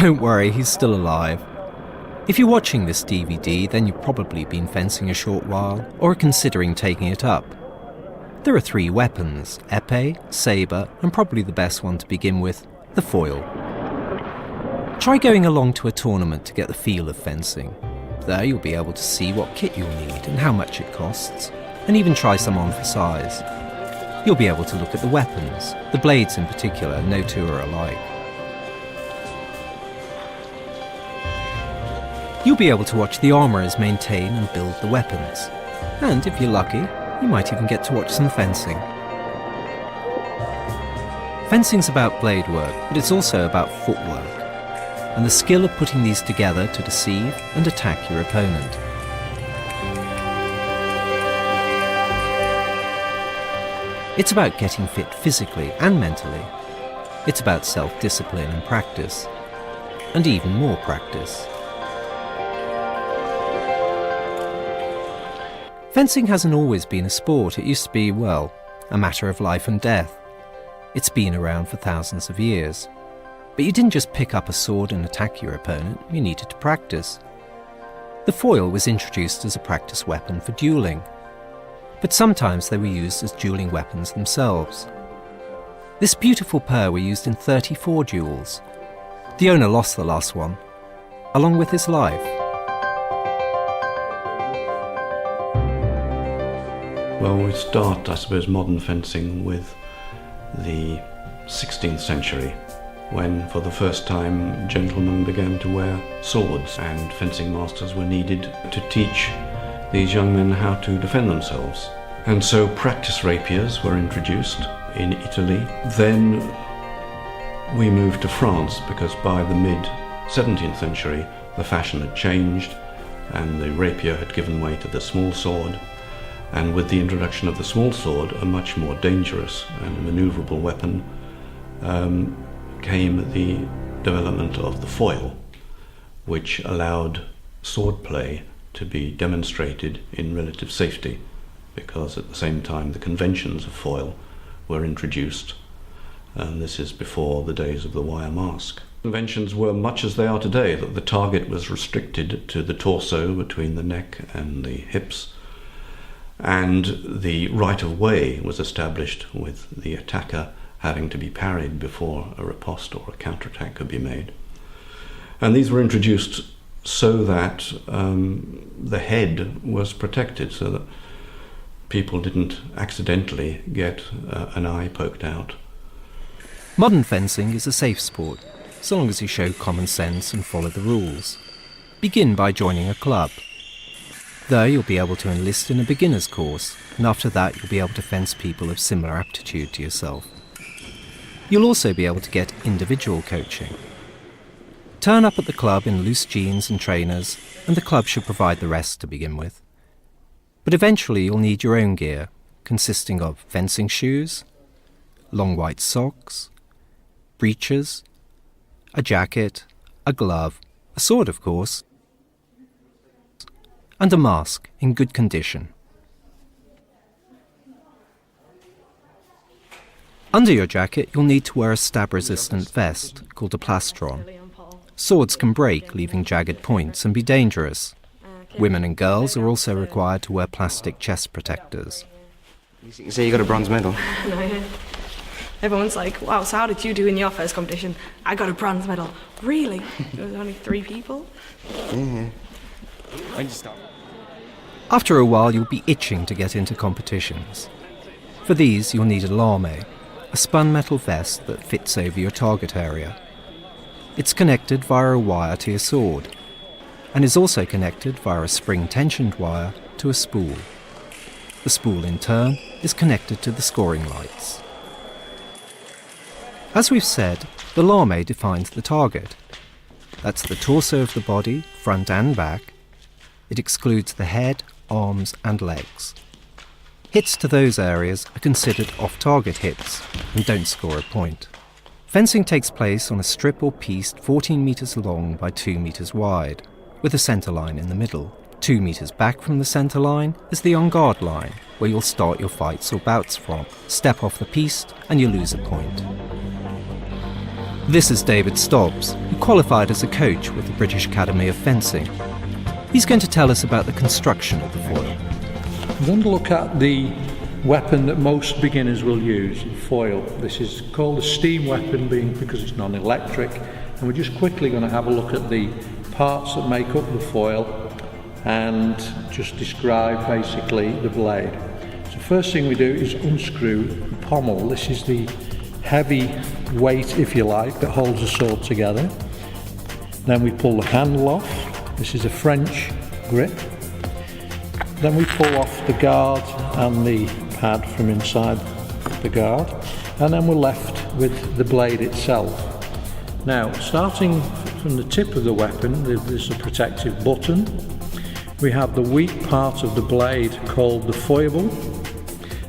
Don't worry, he's still alive. If you're watching this DVD, then you've probably been fencing a short while, or are considering taking it up. There are 3 weapons: épée, sabre, and probably the best one to begin with, the foil. Try going along to a tournament to get the feel of fencing. There you'll be able to see what kit you'll need and how much it costs, and even try some on for size. You'll be able to look at the weapons, the blades in particular, no two are alike. You'll be able to watch the armourers maintain and build the weapons. And if you're lucky, you might even get to watch some fencing. Fencing's about blade work, but it's also about footwork, and the skill of putting these together to deceive and attack your opponent. It's about getting fit physically and mentally. It's about self-discipline and practice, and even more practice. Fencing hasn't always been a sport. It used to be, well, a matter of life and death. It's been around for thousands of years. But you didn't just pick up a sword and attack your opponent, you needed to practice. The foil was introduced as a practice weapon for duelling, but sometimes they were used as dueling weapons themselves. This beautiful pair were used in 34 duels. The owner lost the last one, along with his life. Well, we start, I suppose, modern fencing with the 16th century, when for the first time gentlemen began to wear swords, and fencing masters were needed to teach these young men how to defend themselves. And so practice rapiers were introduced in Italy. Then we moved to France, because by the mid-17th century the fashion had changed and the rapier had given way to the small sword. And with the introduction of the small sword, a much more dangerous and maneuverable weapon, came the development of the foil, which allowed swordplay to be demonstrated in relative safety, because at the same time the conventions of foil were introduced, and this is before the days of the wire mask. Conventions were much as they are today, that the target was restricted to the torso between the neck and the hips, and the right of way was established, with the attacker having to be parried before a riposte or a counterattack could be made. And these were introduced so that the head was protected, so that people didn't accidentally get an eye poked out. Modern fencing is a safe sport, so long as you show common sense and follow the rules. Begin by joining a club. There you'll be able to enlist in a beginner's course, and after that you'll be able to fence people of similar aptitude to yourself. You'll also be able to get individual coaching. Turn up at the club in loose jeans and trainers, and the club should provide the rest to begin with. But eventually you'll need your own gear, consisting of fencing shoes, long white socks, breeches, a jacket, a glove, a sword of course, and a mask in good condition. Under your jacket, you'll need to wear a stab-resistant vest called a plastron. Swords can break, leaving jagged points, and be dangerous. Women and girls are also required to wear plastic chest protectors. You say you got a bronze medal? No. Everyone's like, wow, so how did you do in your first competition? I got a bronze medal. Really? There was only 3 people? Yeah. When'd you start? After a while, you'll be itching to get into competitions. For these, you'll need a lame, a spun metal vest that fits over your target area. It's connected via a wire to your sword, and is also connected via a spring-tensioned wire to a spool. The spool, in turn, is connected to the scoring lights. As we've said, the lame defines the target. That's the torso of the body, front and back. It excludes the head, arms and legs. Hits to those areas are considered off-target hits and don't score a point. Fencing takes place on a strip or piste 14 metres long by 2 metres wide, with a centre line in the middle. 2 metres back from the centre line is the en-garde line, where you'll start your fights or bouts from. Step off the piste and you lose a point. This is David Stobbs, who qualified as a coach with the British Academy of Fencing. He's going to tell us about the construction of the foil. I'm going to look at the weapon that most beginners will use, foil. This is called a steam weapon because it's non-electric, and we're just quickly going to have a look at the parts that make up the foil and just describe basically the blade. So first thing we do is unscrew the pommel. This is the heavy weight, if you like, that holds the sword together. Then we pull the handle off. This is a French grip. Then we pull off the guard and the pad from inside the guard, and then we're left with the blade itself. Now, starting from the tip of the weapon, there's a protective button. We have the weak part of the blade called the foible,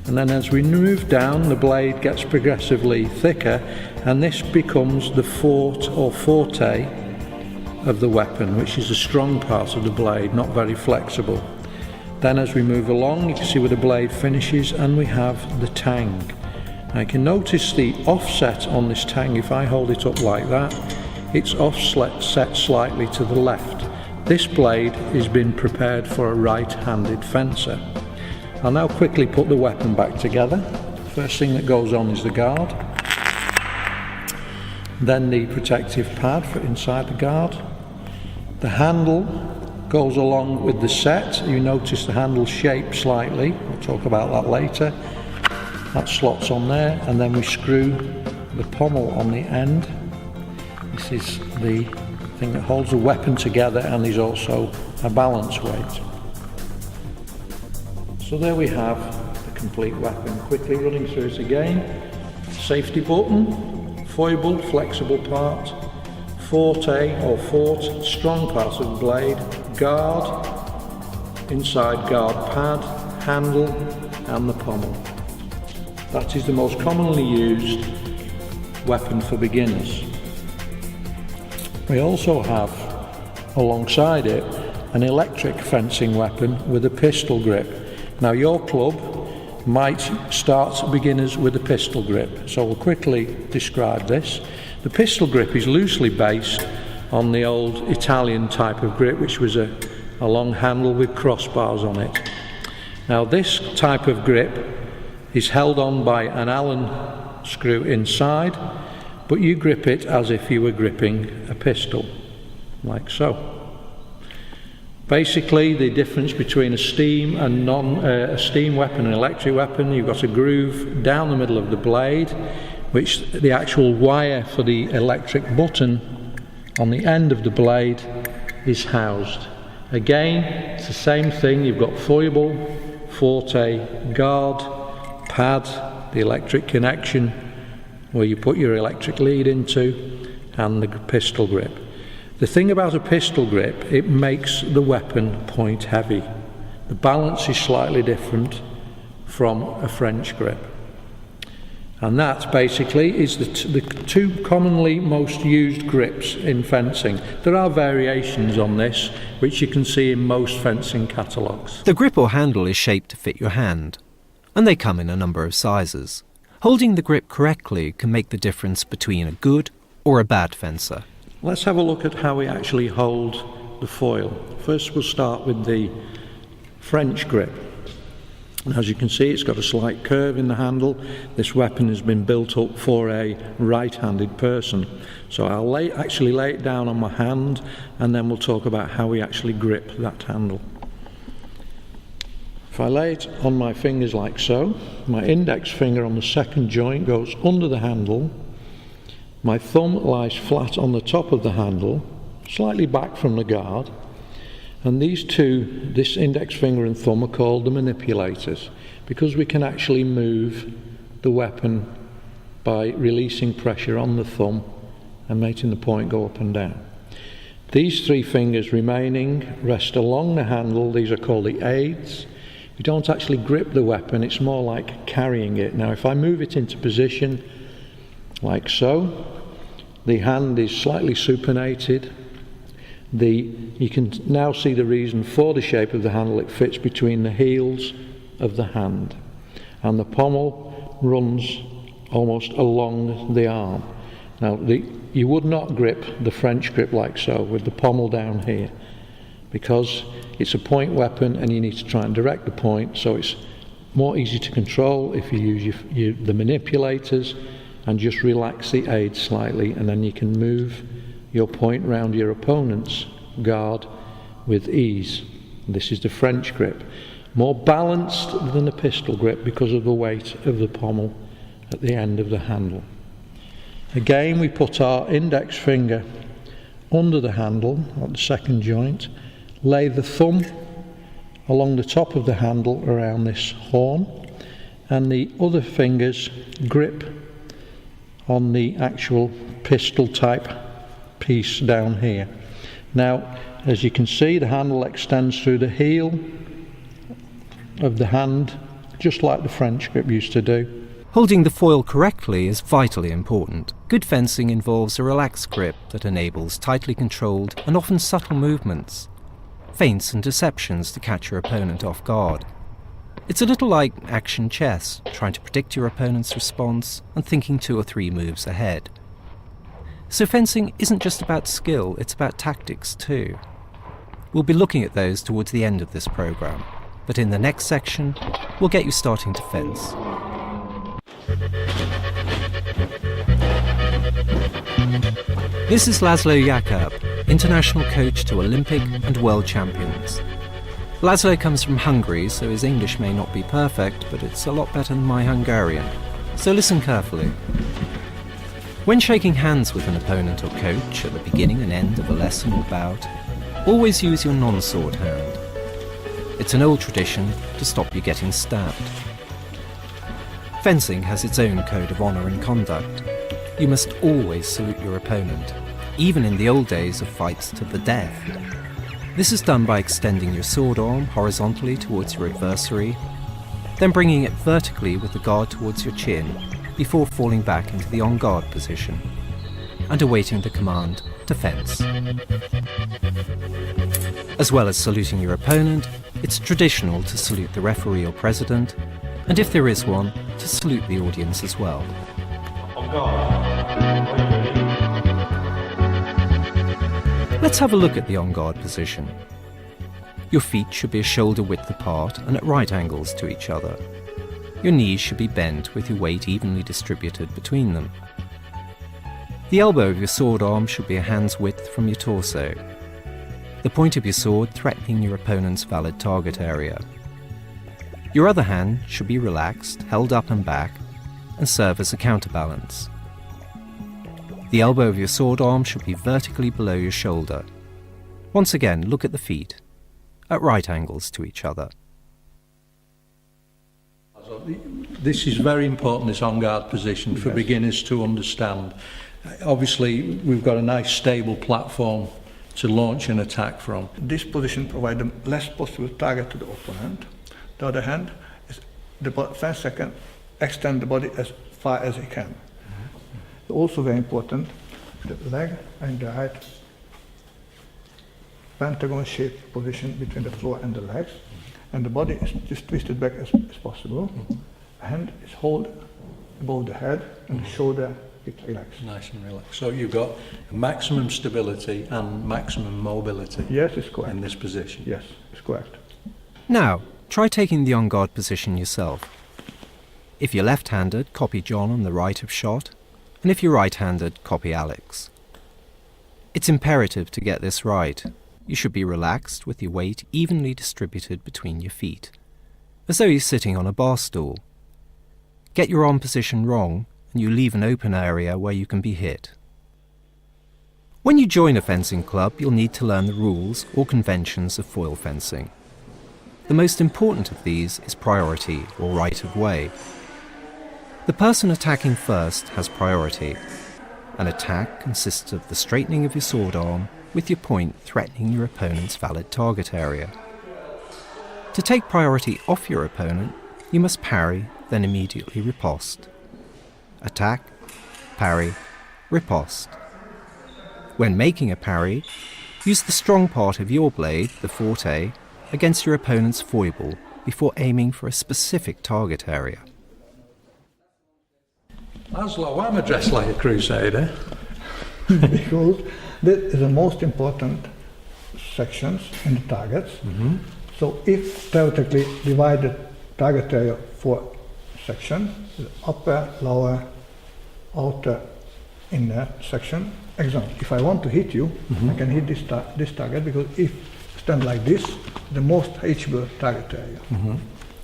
and then as we move down, the blade gets progressively thicker, and this becomes the fort or forte of the weapon, which is the strong part of the blade, not very flexible. Then as we move along, you can see where the blade finishes, and we have the tang. Now you can notice the offset on this tang. If I hold it up like that, it's offset slightly to the left. This blade has been prepared for a right-handed fencer. I'll now quickly put the weapon back together. First thing that goes on is the guard, then the protective pad for inside the guard. The handle goes along with the set. You notice the handle shape slightly. We'll talk about that later. That slots on there, and then we screw the pommel on the end. This is the thing that holds the weapon together, and there's also a balance weight. So there we have the complete weapon. Quickly running through it again. Safety button, foible, flexible part, forte or fort, strong part of the blade, guard, inside guard pad, handle, and the pommel. That is the most commonly used weapon for beginners. We also have alongside it an electric fencing weapon with a pistol grip. Now your club might start beginners with a pistol grip, so we'll quickly describe this. The pistol grip is loosely based on the old Italian type of grip, which was a long handle with crossbars on it. Now this type of grip is held on by an Allen screw inside, but you grip it as if you were gripping a pistol, like so. Basically, the difference between a steam and a steam weapon and an electric weapon, you've got a groove down the middle of the blade, which the actual wire for the electric button on the end of the blade is housed. Again, it's the same thing. You've got foible, forte, guard, pad, the electric connection where you put your electric lead into, and the pistol grip. The thing about a pistol grip, it makes the weapon point heavy. The balance is slightly different from a French grip. And that basically is the two commonly most used grips in fencing. There are variations on this, which you can see in most fencing catalogues. The grip or handle is shaped to fit your hand, and they come in a number of sizes. Holding the grip correctly can make the difference between a good or a bad fencer. Let's have a look at how we actually hold the foil. First we'll start with the French grip. As you can see, it's got a slight curve in the handle. This weapon has been built up for a right-handed person. So I'll actually lay it down on my hand, and then we'll talk about how we actually grip that handle. If I lay it on my fingers like so, my index finger on the second joint goes under the handle. My thumb lies flat on the top of the handle, slightly back from the guard. And these two, this index finger and thumb, are called the manipulators, because we can actually move the weapon by releasing pressure on the thumb and making the point go up and down. These three fingers remaining rest along the handle. These are called the aids. You don't actually grip the weapon, it's more like carrying it. Now if I move it into position like so, the hand is slightly supinated. You can now see the reason for the shape of the handle. It fits between the heels of the hand, and the pommel runs almost along the arm. Now, you would not grip the French grip like so, with the pommel down here, because it's a point weapon and you need to try and direct the point, so it's more easy to control if you use the manipulators and just relax the aid slightly, and then you can move your point round your opponent's guard with ease. This is the French grip. More balanced than a pistol grip because of the weight of the pommel at the end of the handle. Again, we put our index finger under the handle at the second joint, lay the thumb along the top of the handle around this horn, and the other fingers grip on the actual pistol type piece down here. Now, as you can see, the handle extends through the heel of the hand, just like the French grip used to do. Holding the foil correctly is vitally important. Good fencing involves a relaxed grip that enables tightly controlled and often subtle movements, feints and deceptions to catch your opponent off guard. It's a little like action chess, trying to predict your opponent's response and thinking 2 or 3 moves ahead. So fencing isn't just about skill, it's about tactics too. We'll be looking at those towards the end of this programme, but in the next section, we'll get you starting to fence. This is Laszlo Jakab, international coach to Olympic and world champions. Laszlo comes from Hungary, so his English may not be perfect, but it's a lot better than my Hungarian. So listen carefully. When shaking hands with an opponent or coach at the beginning and end of a lesson or bout, always use your non-sword hand. It's an old tradition to stop you getting stabbed. Fencing has its own code of honour and conduct. You must always salute your opponent, even in the old days of fights to the death. This is done by extending your sword arm horizontally towards your adversary, then bringing it vertically with the guard towards your chin before falling back into the on-guard position and awaiting the command to fence. As well as saluting your opponent, it's traditional to salute the referee or president, and if there is one, to salute the audience as well. Let's have a look at the on-guard position. Your feet should be a shoulder width apart and at right angles to each other. Your knees should be bent with your weight evenly distributed between them. The elbow of your sword arm should be a hand's width from your torso. The point of your sword threatening your opponent's valid target area. Your other hand should be relaxed, held up and back, and serve as a counterbalance. The elbow of your sword arm should be vertically below your shoulder. Once again, look at the feet, at right angles to each other. This is very important, this on-guard position, for beginners to understand. Obviously, we've got a nice stable platform to launch an attack from. This position provides the less possible target to the opponent. The other hand, is the fence can extend the body as far as it can. It's also very important, the leg and the right pentagon-shaped position between the floor and the legs, and the body is just twisted back as possible. The hand is held above the head and the shoulder is relaxed. Nice and relaxed. So you've got maximum stability and maximum mobility. Yes, it's correct. In this position. Yes, it's correct. Now, try taking the on-guard position yourself. If you're left-handed, copy John on the right of shot, and if you're right-handed, copy Alex. It's imperative to get this right. You should be relaxed with your weight evenly distributed between your feet, as though you're sitting on a bar stool. Get your arm position wrong, and you leave an open area where you can be hit. When you join a fencing club, you'll need to learn the rules or conventions of foil fencing. The most important of these is priority, or right of way. The person attacking first has priority. An attack consists of the straightening of your sword arm with your point threatening your opponent's valid target area. To take priority off your opponent, you must parry, then immediately riposte. Attack, parry, riposte. When making a parry, use the strong part of your blade, the forte, against your opponent's foible before aiming for a specific target area. Laszlo, I'm dressed like a crusader. because this is the most important sections in the targets. So if theoretically divided target area for section, the upper, lower, outer, inner section. Example, if I want to hit you, I can hit this target, because if stand like this, the most reachable target area.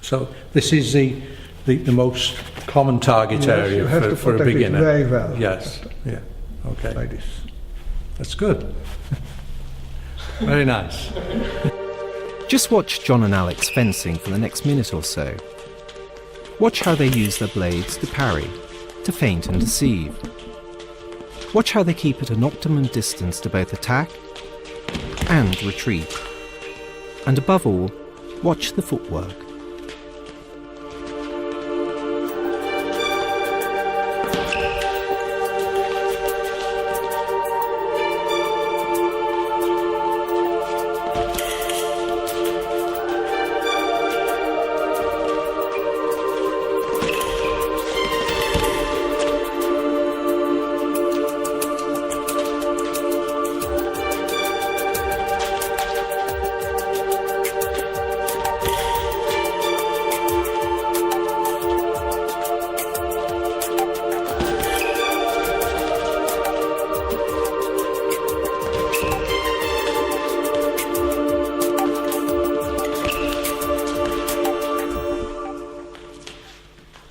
So this is the most common target area you have to for a protect it beginner. very well. Yes. Yeah. Okay. Like this. That's good. Very nice. Just watch John and Alex fencing for the next minute or so. Watch how they use their blades to parry, to feint and deceive. Watch how they keep at an optimum distance to both attack and retreat. And above all, watch the footwork.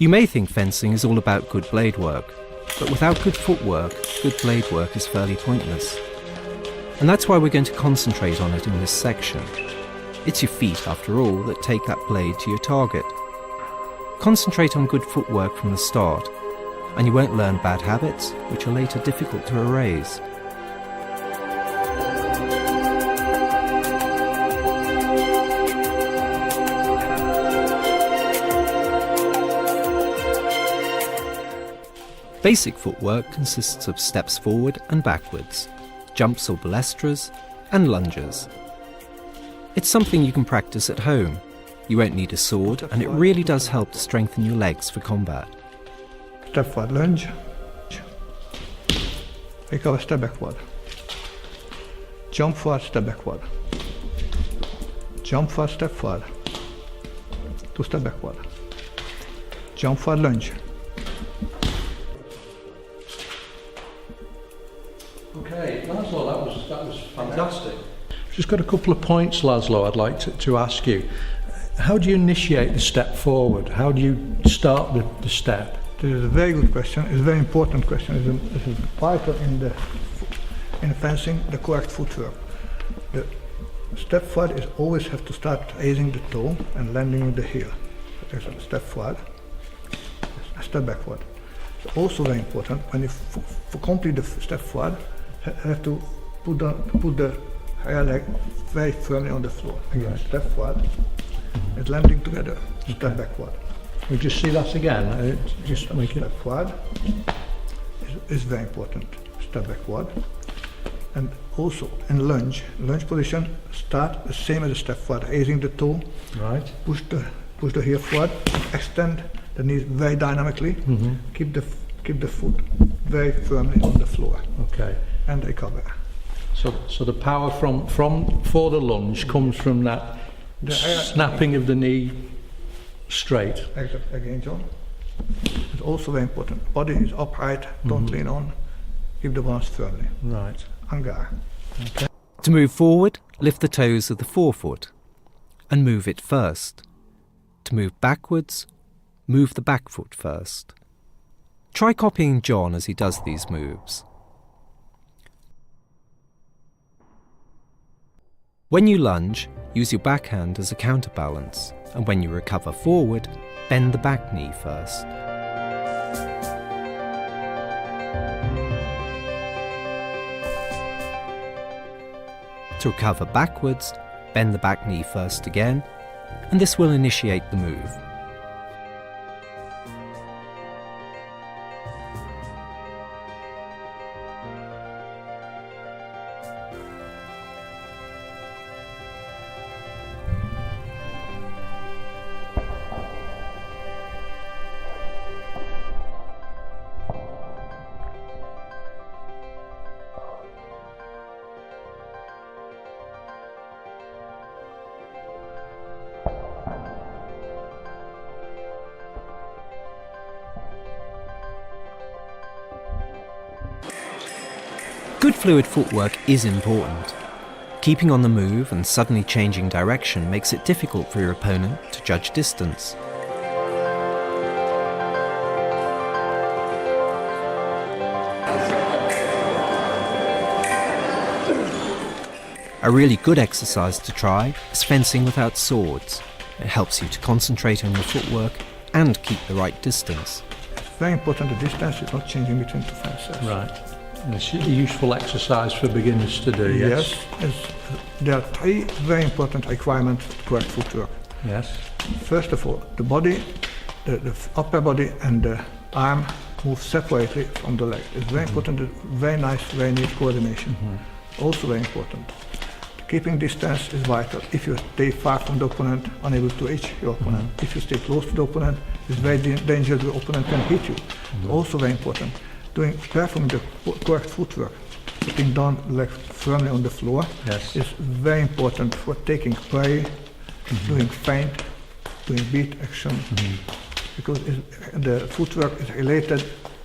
You may think fencing is all about good blade work, but without good footwork, good blade work is fairly pointless. And that's why we're going to concentrate on it in this section. It's your feet, after all, that take that blade to your target. Concentrate on good footwork from the start, and you won't learn bad habits, which are later difficult to erase. Basic footwork consists of steps forward and backwards, jumps or balestras, and lunges. It's something you can practice at home. You won't need a sword, and it really does help to strengthen your legs for combat. Step forward, lunge. Recover, step backward. Jump forward, step backward. Jump forward, step forward. 2 step backward. Jump forward, lunge. Okay, Laszlo, that was fantastic. Just got a couple of points, Laszlo, I'd like to ask you. How do you initiate the step forward? How do you start the step? This is a very good question. It's a very important question. It's vital in fencing, the correct footwork. The step forward is always have to start raising the toe and landing with the heel. Step forward, a step backward. It's also very important when you complete the step forward, you have to put the higher leg very firmly on the floor. Again, step forward, it's landing together. Step backward. We just see that again. Just make it. Step forward is very important. Step backward, and also in lunge position, start the same as the step forward, raising the toe. Right. Push the heel forward, extend the knees very dynamically. Keep the foot very firmly on the floor. Okay. And recover. So the power for the lunge comes from that snapping of the knee straight. Again, John. It's also very important. Body is upright, don't lean on. Keep the balance firmly. Right. Angar. Okay. To move forward, lift the toes of the forefoot and move it first. To move backwards, move the back foot first. Try copying John as he does these moves. When you lunge, use your backhand as a counterbalance, and when you recover forward, bend the back knee first. To recover backwards, bend the back knee first again, and this will initiate the move. Good fluid footwork is important. Keeping on the move and suddenly changing direction makes it difficult for your opponent to judge distance. A really good exercise to try is fencing without swords. It helps you to concentrate on your footwork and keep the right distance. It's very important the distance is not changing between two fences. Right. And it's a useful exercise for beginners to do, yes? There are three very important requirements for correct footwork. Yes. First of all, the body, the upper body and the arm move separately from the leg. It's very important, very nice, very neat coordination. Also very important. Keeping distance is vital. If you stay far from the opponent, unable to reach your opponent. If you stay close to the opponent, it's very dangerous. The opponent can hit you. Also very important. Performing the correct footwork, putting down the leg firmly on the floor is very important for taking parry, doing feint, doing beat action, because the footwork is related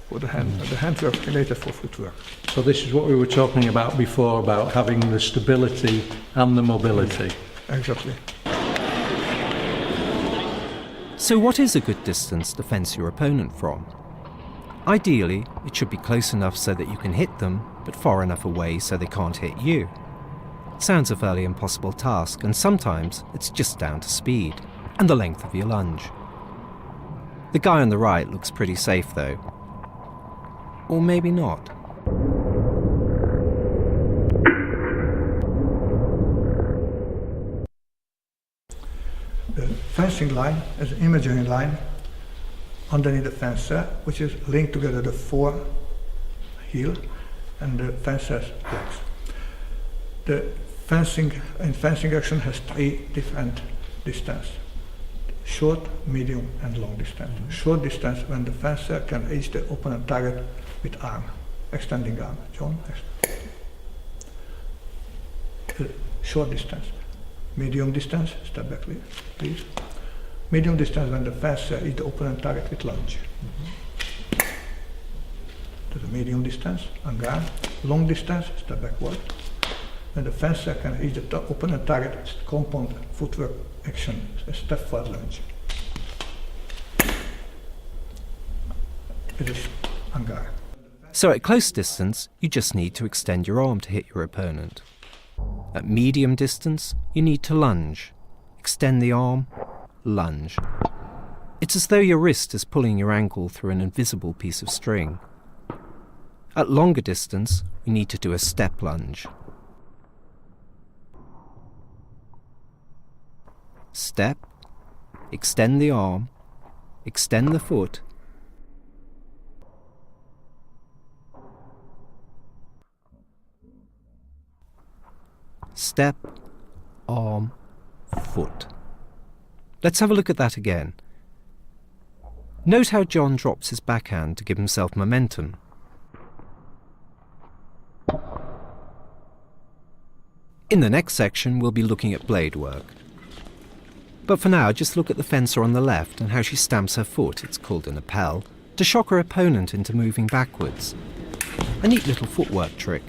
for the hand. The handwork is related for footwork. So this is what we were talking about before, about having the stability and the mobility. Exactly. So what is a good distance to fence your opponent from? Ideally, it should be close enough so that you can hit them, but far enough away so they can't hit you. Sounds a fairly impossible task, and sometimes it's just down to speed and the length of your lunge. The guy on the right looks pretty safe though. Or maybe not. The fencing line is an imaginary line underneath the fencer, which is linked together the fore heel and the fencer's legs. The fencing action has three different distances: short, medium, and long distance. Short distance when the fencer can reach the opponent target with arm, extending arm. John, short distance. Medium distance, step back please. Medium distance when the fencer is the opponent target with lunge. To the medium distance, angar. Long distance, step backward. When the fencer can reach the opponent target with compound footwork action, a step forward lunge. It is angar. So at close distance, you just need to extend your arm to hit your opponent. At medium distance, you need to lunge. Extend the arm, lunge. It's as though your wrist is pulling your ankle through an invisible piece of string. At longer distance, you need to do a step lunge. Step, extend the arm, extend the foot, step, arm, foot. Let's have a look at that again. Note how John drops his backhand to give himself momentum. In the next section, we'll be looking at blade work. But for now, just look at the fencer on the left and how she stamps her foot, it's called an appel, to shock her opponent into moving backwards. A neat little footwork trick.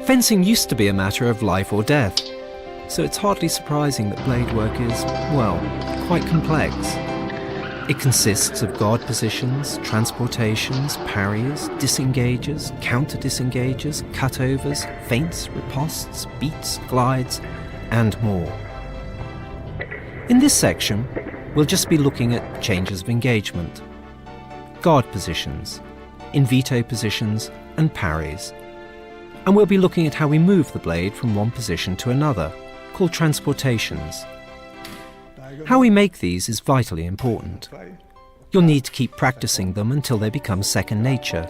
Fencing used to be a matter of life or death, so it's hardly surprising that blade work is, well, quite complex. It consists of guard positions, transportations, parries, disengages, counter-disengages, cutovers, feints, ripostes, beats, glides, and more. In this section, we'll just be looking at changes of engagement, guard positions, in veto positions, and parries. And we'll be looking at how we move the blade from one position to another, called transportations. How we make these is vitally important. You'll need to keep practicing them until they become second nature,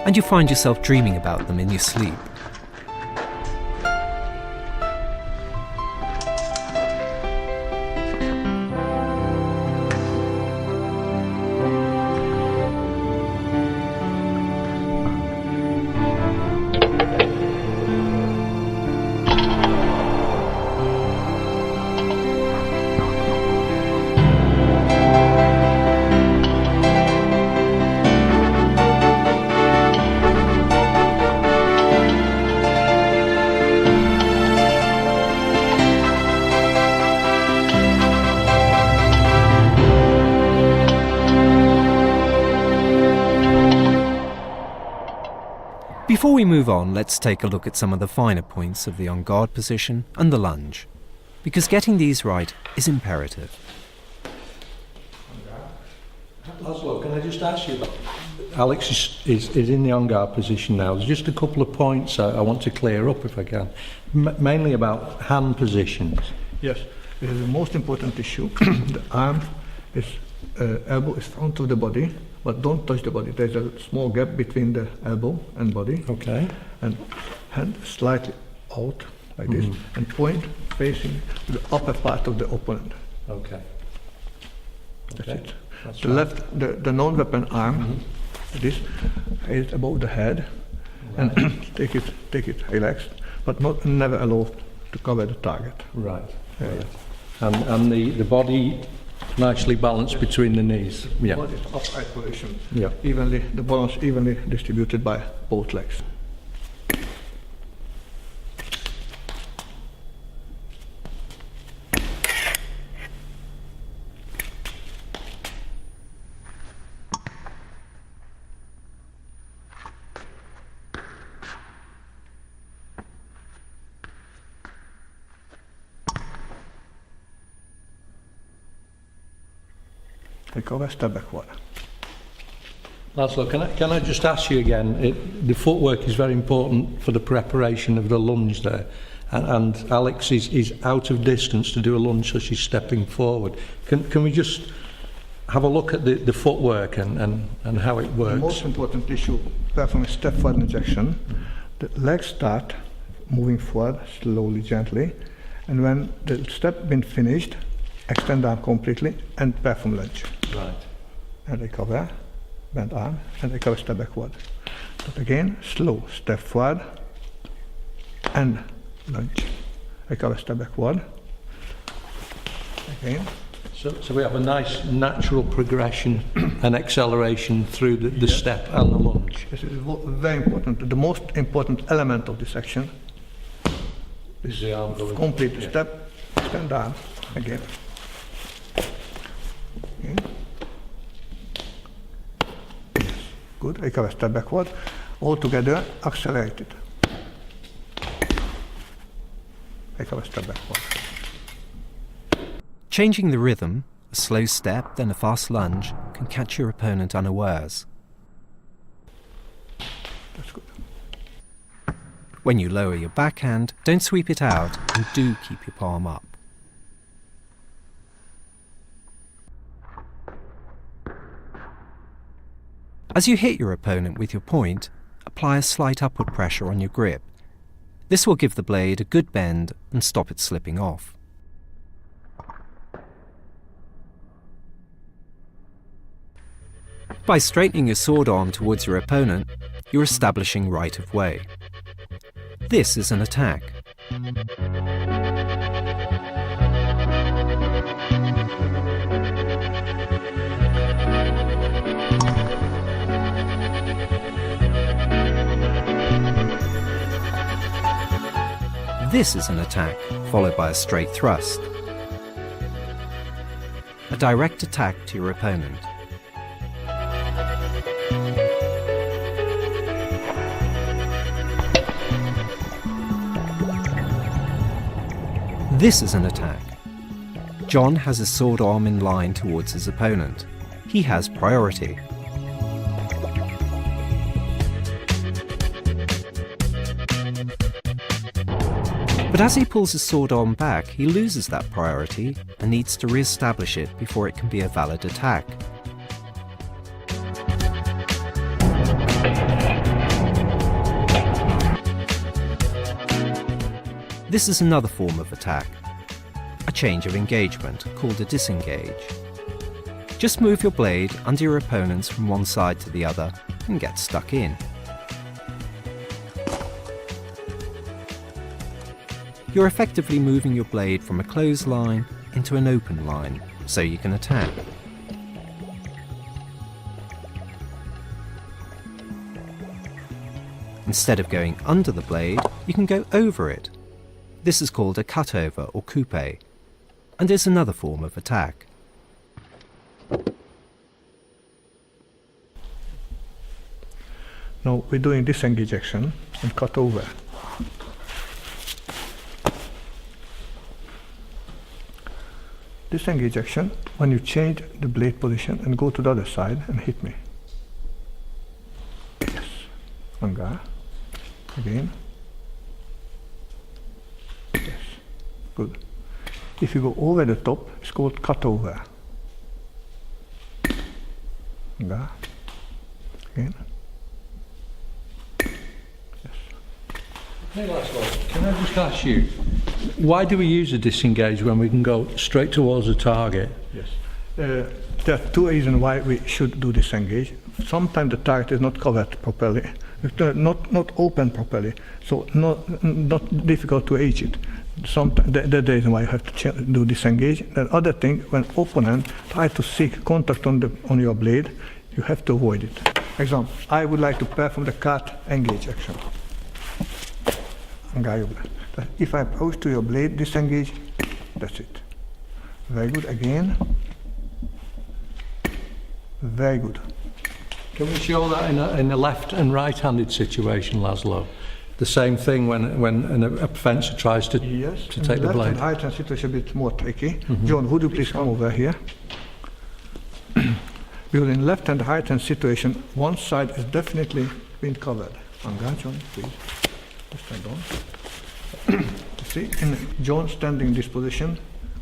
and you find yourself dreaming about them in your sleep. Before we move on, let's take a look at some of the finer points of the on-guard position and the lunge, because getting these right is imperative. Laszlo, can I just ask you, Alex is in the on-guard position now. There's just a couple of points I want to clear up if I can, mainly about hand positions. Yes, this is the most important issue. The arm is, elbow is front of the body, but don't touch the body. There's a small gap between the elbow and body. Okay. And hand slightly out, like this, and point facing the upper part of the opponent. Okay. That's Okay. it. That's The right. left, the non-weapon arm, this is above the head, and take it relaxed, but never allow to cover the target. Right. Yeah, Right. And the body nicely balanced between the knees. Yeah. Body is upright position, Yeah. evenly, the balance evenly distributed by both legs. Recover, step backward. Laszlo, can I just ask you again, the footwork is very important for the preparation of the lunge there, and Alex is out of distance to do a lunge, so she's stepping forward. Can we just have a look at the footwork and how it The works? most important issue, performing step forward injection, the legs start moving forward slowly, gently, and when the step been finished, extend arm completely and perform lunge. Right. And recover, bend arm, and recover, step backward. But again, slow, step forward, and lunge. Recover, step backward. Again. So we have a nice natural progression and acceleration through the step and the lunge. This is very important. The most important element of this action Is the arm going? complete Yeah. step, extend arm, again. Okay. Yes. Good, recover, step backward. All together, accelerate it. Recover, step backward. Changing the rhythm, a slow step, then a fast lunge, can catch your opponent unawares. That's good. When you lower your backhand, don't sweep it out and do keep your palm up. As you hit your opponent with your point, apply a slight upward pressure on your grip. This will give the blade a good bend and stop it slipping off. By straightening your sword arm towards your opponent, you're establishing right of way. This is an attack. This is an attack, followed by a straight thrust. A direct attack to your opponent. This is an attack. John has his sword arm in line towards his opponent. He has priority. But as he pulls his sword arm back, he loses that priority and needs to re-establish it before it can be a valid attack. This is another form of attack, a change of engagement called a disengage. Just move your blade under your opponents from one side to the other and get stuck in. You're effectively moving your blade from a closed line into an open line, so you can attack. Instead of going under the blade, you can go over it. This is called a cutover or coupe, and is another form of attack. Now we're doing disengage action and cut over. Disengage action when you change the blade position and go to the other side and hit me. Yes. Anga. Again. Yes. Good. If you go over the top, it's called cut over. Anga. Again. Hey Laszlo, can I just ask you, why do we use a disengage when we can go straight towards the target? Yes. There are two reasons why we should do disengage. Sometimes the target is not covered properly, not open properly, so not difficult to reach it. Sometimes that's the reason why you have to do disengage. The other thing, when opponent try to seek contact on your blade, you have to avoid it. Example, I would like to perform the cut engage action. If I approach to your blade, disengage, that's it. Very good, again. Very good. Can we show that in a left and right-handed situation, Laszlo? The same thing when a fencer tries to take the blade? Yes, right hand situation a bit more tricky. John, would you please come over here? Because in left and right hand situation, one side is definitely been covered. John, please. Stand on. You see, in John standing in this position,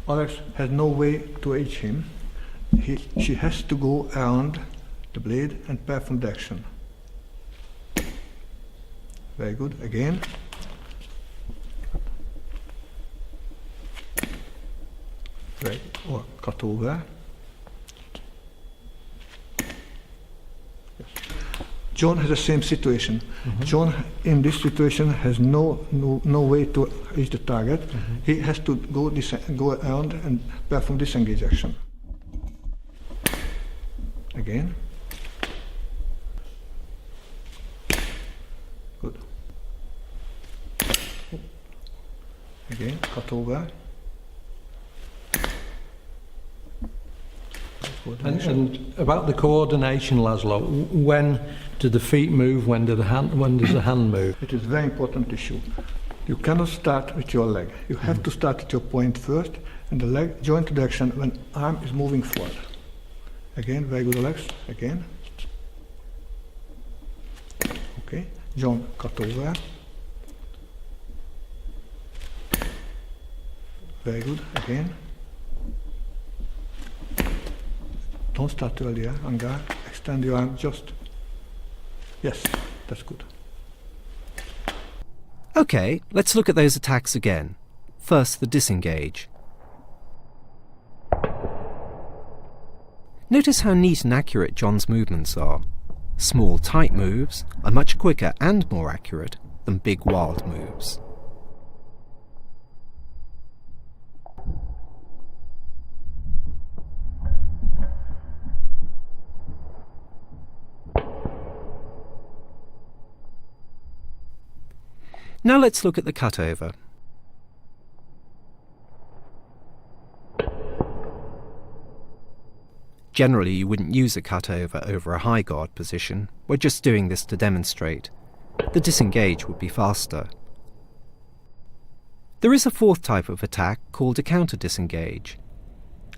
Alex has no way to reach him. She has to go around the blade and perform the action. Very good. Again. Right. Or cut over. John has the same situation. John, in this situation, has no way to reach the target. He has to go around and perform disengage action. Again. Good. Again, cut over. And about the coordination, Laszlo, when do the feet move, when does the hand move? It is a very important issue. You cannot start with your leg. You have to start at your point first, and the leg join to the action when arm is moving forward. Again, very good, Alex. Again. Okay. John, cut over. Very good. Again. Don't start earlier, Anga. Extend your arm just. Yes, that's good. Okay, let's look at those attacks again. First, the disengage. Notice how neat and accurate John's movements are. Small, tight moves are much quicker and more accurate than big, wild moves. Now let's look at the cutover. Generally, you wouldn't use a cutover over a high guard position. We're just doing this to demonstrate. The disengage would be faster. There is a fourth type of attack called a counter disengage.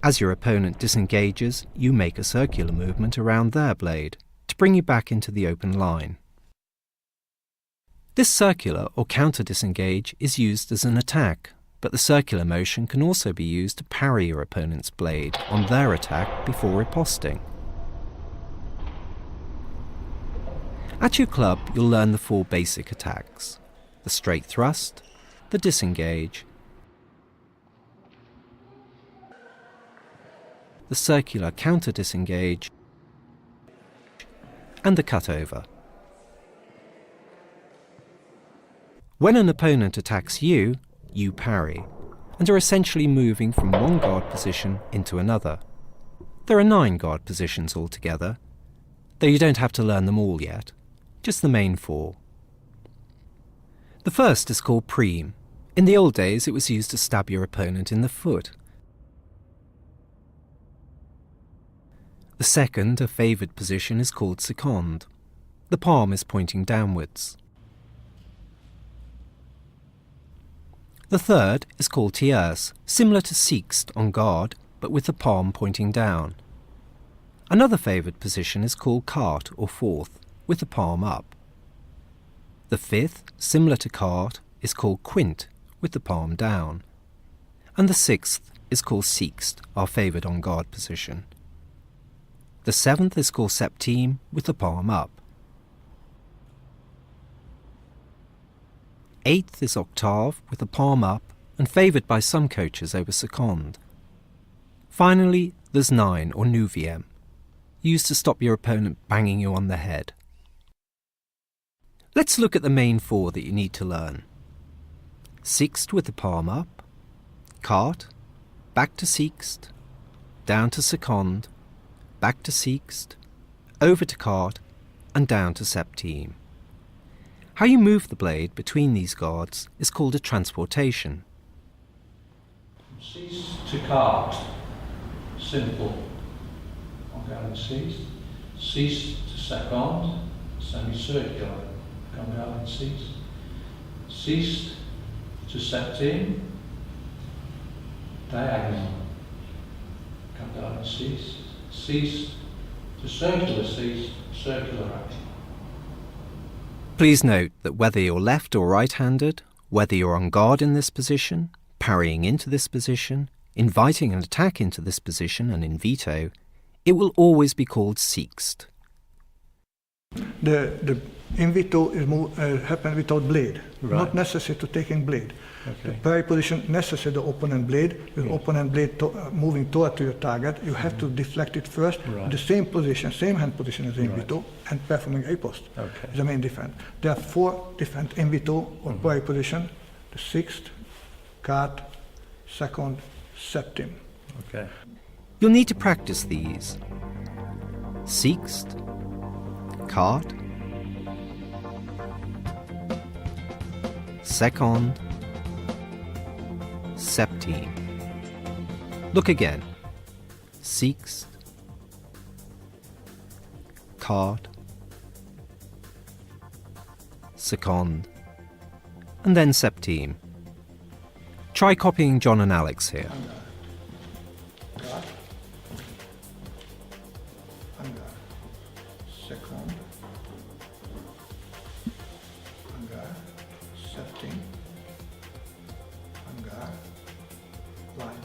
As your opponent disengages, you make a circular movement around their blade to bring you back into the open line. This circular or counter disengage is used as an attack, but the circular motion can also be used to parry your opponent's blade on their attack before riposting. At your club, you'll learn the four basic attacks: the straight thrust, the disengage, the circular counter disengage, and the cutover. When an opponent attacks you, you parry, and are essentially moving from one guard position into another. There are 9 guard positions altogether, though you don't have to learn them all yet, just the main 4. The first is called prime. In the old days, it was used to stab your opponent in the foot. The second, a favoured position, is called second. The palm is pointing downwards. The third is called tierce, similar to sixte on guard, but with the palm pointing down. Another favoured position is called quarte or fourth, with the palm up. The fifth, similar to quarte, is called quinte, with the palm down. And the sixth is called sixte, our favoured on guard position. The seventh is called septime, with the palm up. Eighth is octave, with the palm up, and favoured by some coaches over seconde. Finally, there's 9 or neuvième, used to stop your opponent banging you on the head. Let's look at the main 4 that you need to learn. Sixte with the palm up, quarte, back to sixte, down to seconde, back to sixte, over to quarte, and down to septime. How you move the blade between these guards is called a transportation. Cease to quarte, simple. Okay, and cease. Cease to seconde, semicircular. Come down and cease. Cease to septime, diagonal. Come down and cease. Cease to circular cease, circular action. Please note that whether you're left or right-handed, whether you're on guard in this position, parrying into this position, inviting an attack into this position and in veto, it will always be called sixte. The invito is happen without blade, Right. not necessary to taking blade. Okay. The parry position necessary the opponent blade, with opponent blade moving toward to your target. You have to deflect it first, Right. the same position, same hand position as the invito, and performing riposte. Okay. Is the main difference. There are 4 different invito or parry position: the sixth, quarte, second, septime. Okay. You'll need to practice these. Sixte, quarte, seconde, septime. Look again. Sixte, quarte, seconde, and then septime. Try copying John and Alex here. Quarte, and second, and septime, and line.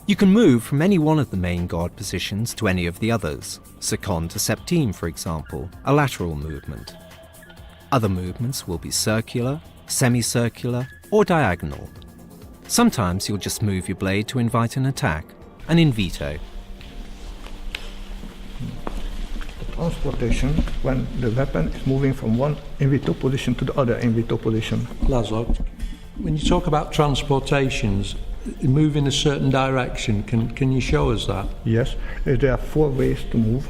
You can move from any one of the main guard positions to any of the others. Seconde to septime, for example, a lateral movement. Other movements will be circular, semicircular, or diagonal. Sometimes you'll just move your blade to invite an attack, and in veto. Transportation when the weapon is moving from one invito position to the other invito position. Laszlo, when you talk about transportations, move in a certain direction, can you show us that? Yes, there are 4 ways to move.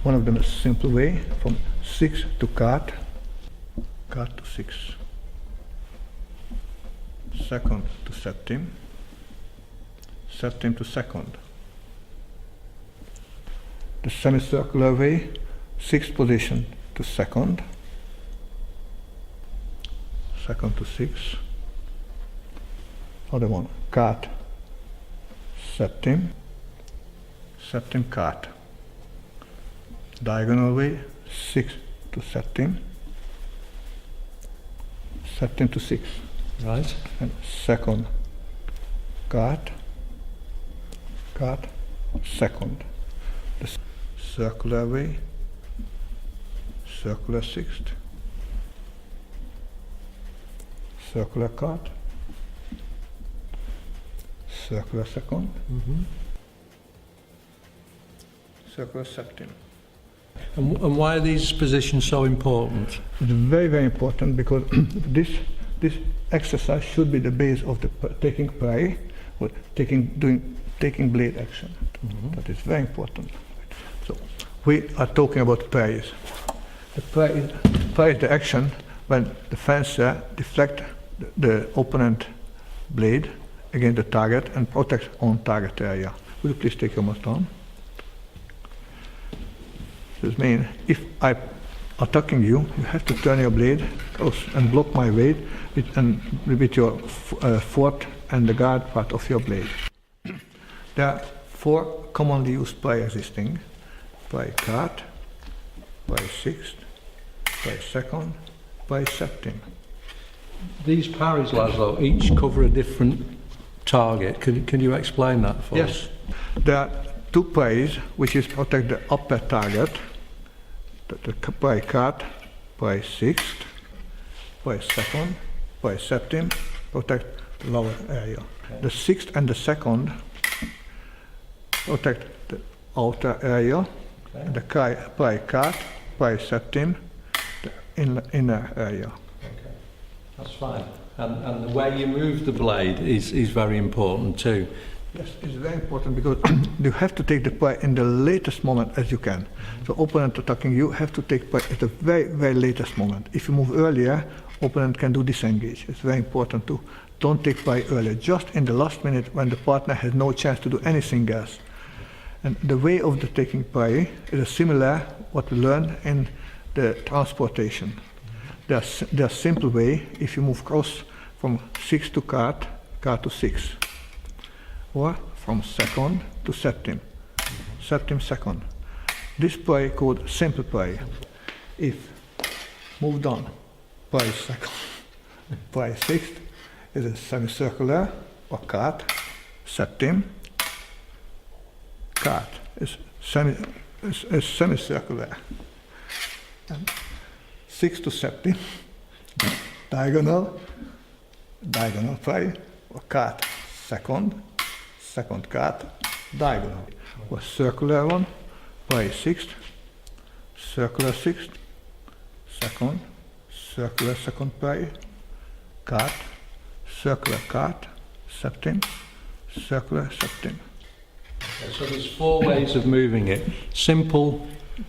One of them is simple way from 6 to quarte, quarte to 6, second to septime, septime to second. The semicircular way, 6th position to second, second to 6. Other one, quarte, septime, septime quarte. Diagonal way, 6 to septime, septime to 6. Right. And second, quarte, quarte, second. The circular way, circular 6th, circular quarte, circular second, circular septime. And why are these positions so important? It's very, very important because this exercise should be the base of the taking parry or taking blade action. That is very important. So we are talking about parries. The parry is the action when the fencer deflects the opponent blade against the target and protects on target area. Will you please take your mask on? This means if I attacking you, you have to turn your blade and block my weight with your foot and the guard part of your blade. There are 4 commonly used ply existing: ply card, ply sixth, ply second, ply septim. These parries, Laszlo, each cover a different target. Can you explain that for us? Yes. There are 2 plays which is protect the upper target, the ply card, ply sixth, ply second, ply septim, protect the lower area. Okay. The sixth and the second protect the outer area, okay. The ply card, ply septim, the inner area. Okay. That's fine. And the way you move the blade is very important too. Yes, it's very important because you have to take the ply in the latest moment as you can. Mm-hmm. So opponent attacking you have to take ply at the very, very latest moment. If you move earlier, opponent can do disengage. It's very important to don't take ply earlier, just in the last minute when the partner has no chance to do anything else. And the way of the taking ply is similar what we learned in the transportation. Mm-hmm. There's simple way if you move cross from 6 to card to 6. Or from second to septim, septim second. This ply called simple ply. If moved on, ply second, ply sixth is a semicircular or card, septim, card is semicircular. And 6 to septim, diagonal ply or card, second card, diagonal. Or circular one, ply sixth, circular sixth, second, circular second ply, card, circular card, septim, circular septim. Okay, so there's 4 ways of moving it: simple,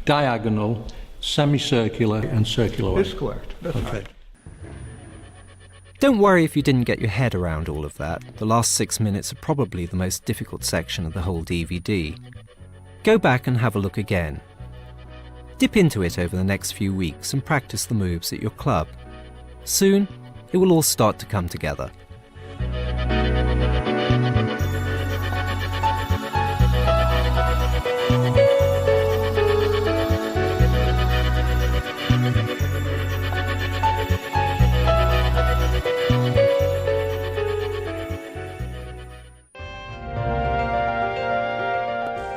diagonal, semicircular, and circular. That's correct. That's right. Don't worry if you didn't get your head around all of that. The last 6 minutes are probably the most difficult section of the whole DVD. Go back and have a look again. Dip into it over the next few weeks and practice the moves at your club. Soon, it will all start to come together.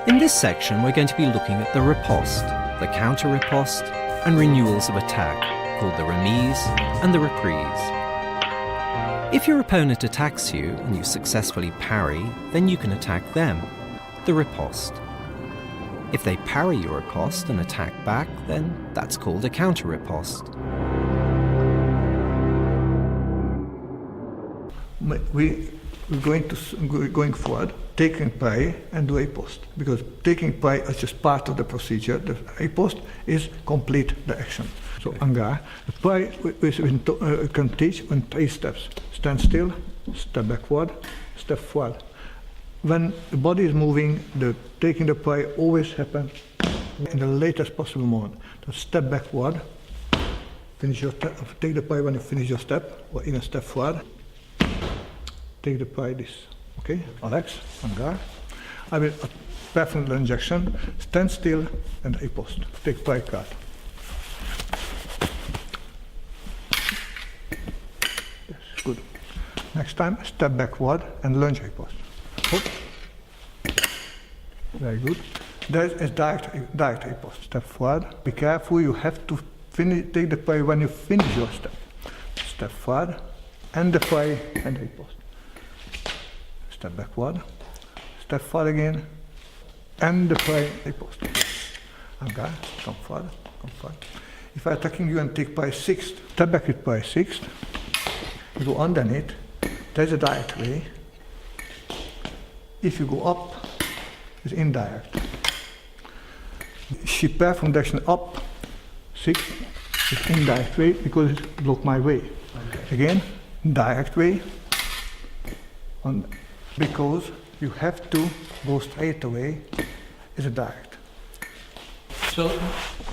In this section, we're going to be looking at the riposte, the counter-riposte, and renewals of attack, called the remise and the reprise. If your opponent attacks you and you successfully parry, then you can attack them, the riposte. If they parry your riposte and attack back, then that's called a counter-riposte. We're going forward, taking ply and do riposte, because taking ply is just part of the procedure. The riposte is complete the action. So Angar, the ply we can teach in 3 steps: stand still, step backward, step forward. When the body is moving, the taking the ply always happens in the latest possible moment. So step backward, finish your take the ply when you finish your step, or even step forward. Take the ply this. Okay, Alex, Angar. I will perform the injection, stand still and riposte. Take ply card. Yes, good. Next time, step backward and lunge riposte. Hop. Very good. That is direct riposte. Step forward. Be careful, you have to take the ply when you finish your step. Step forward and the ply and riposte. Step backward, step forward again, and the ply riposte. Angar, come forward, come forward. If I'm attacking you and take ply sixth, step back with ply sixth, you go underneath, there's a direct way. If you go up, it's indirect. She performed the action up, sixth, it's indirect way because it blocked my way. Okay. Again, direct way. Because you have to go straight away, is a direct. So,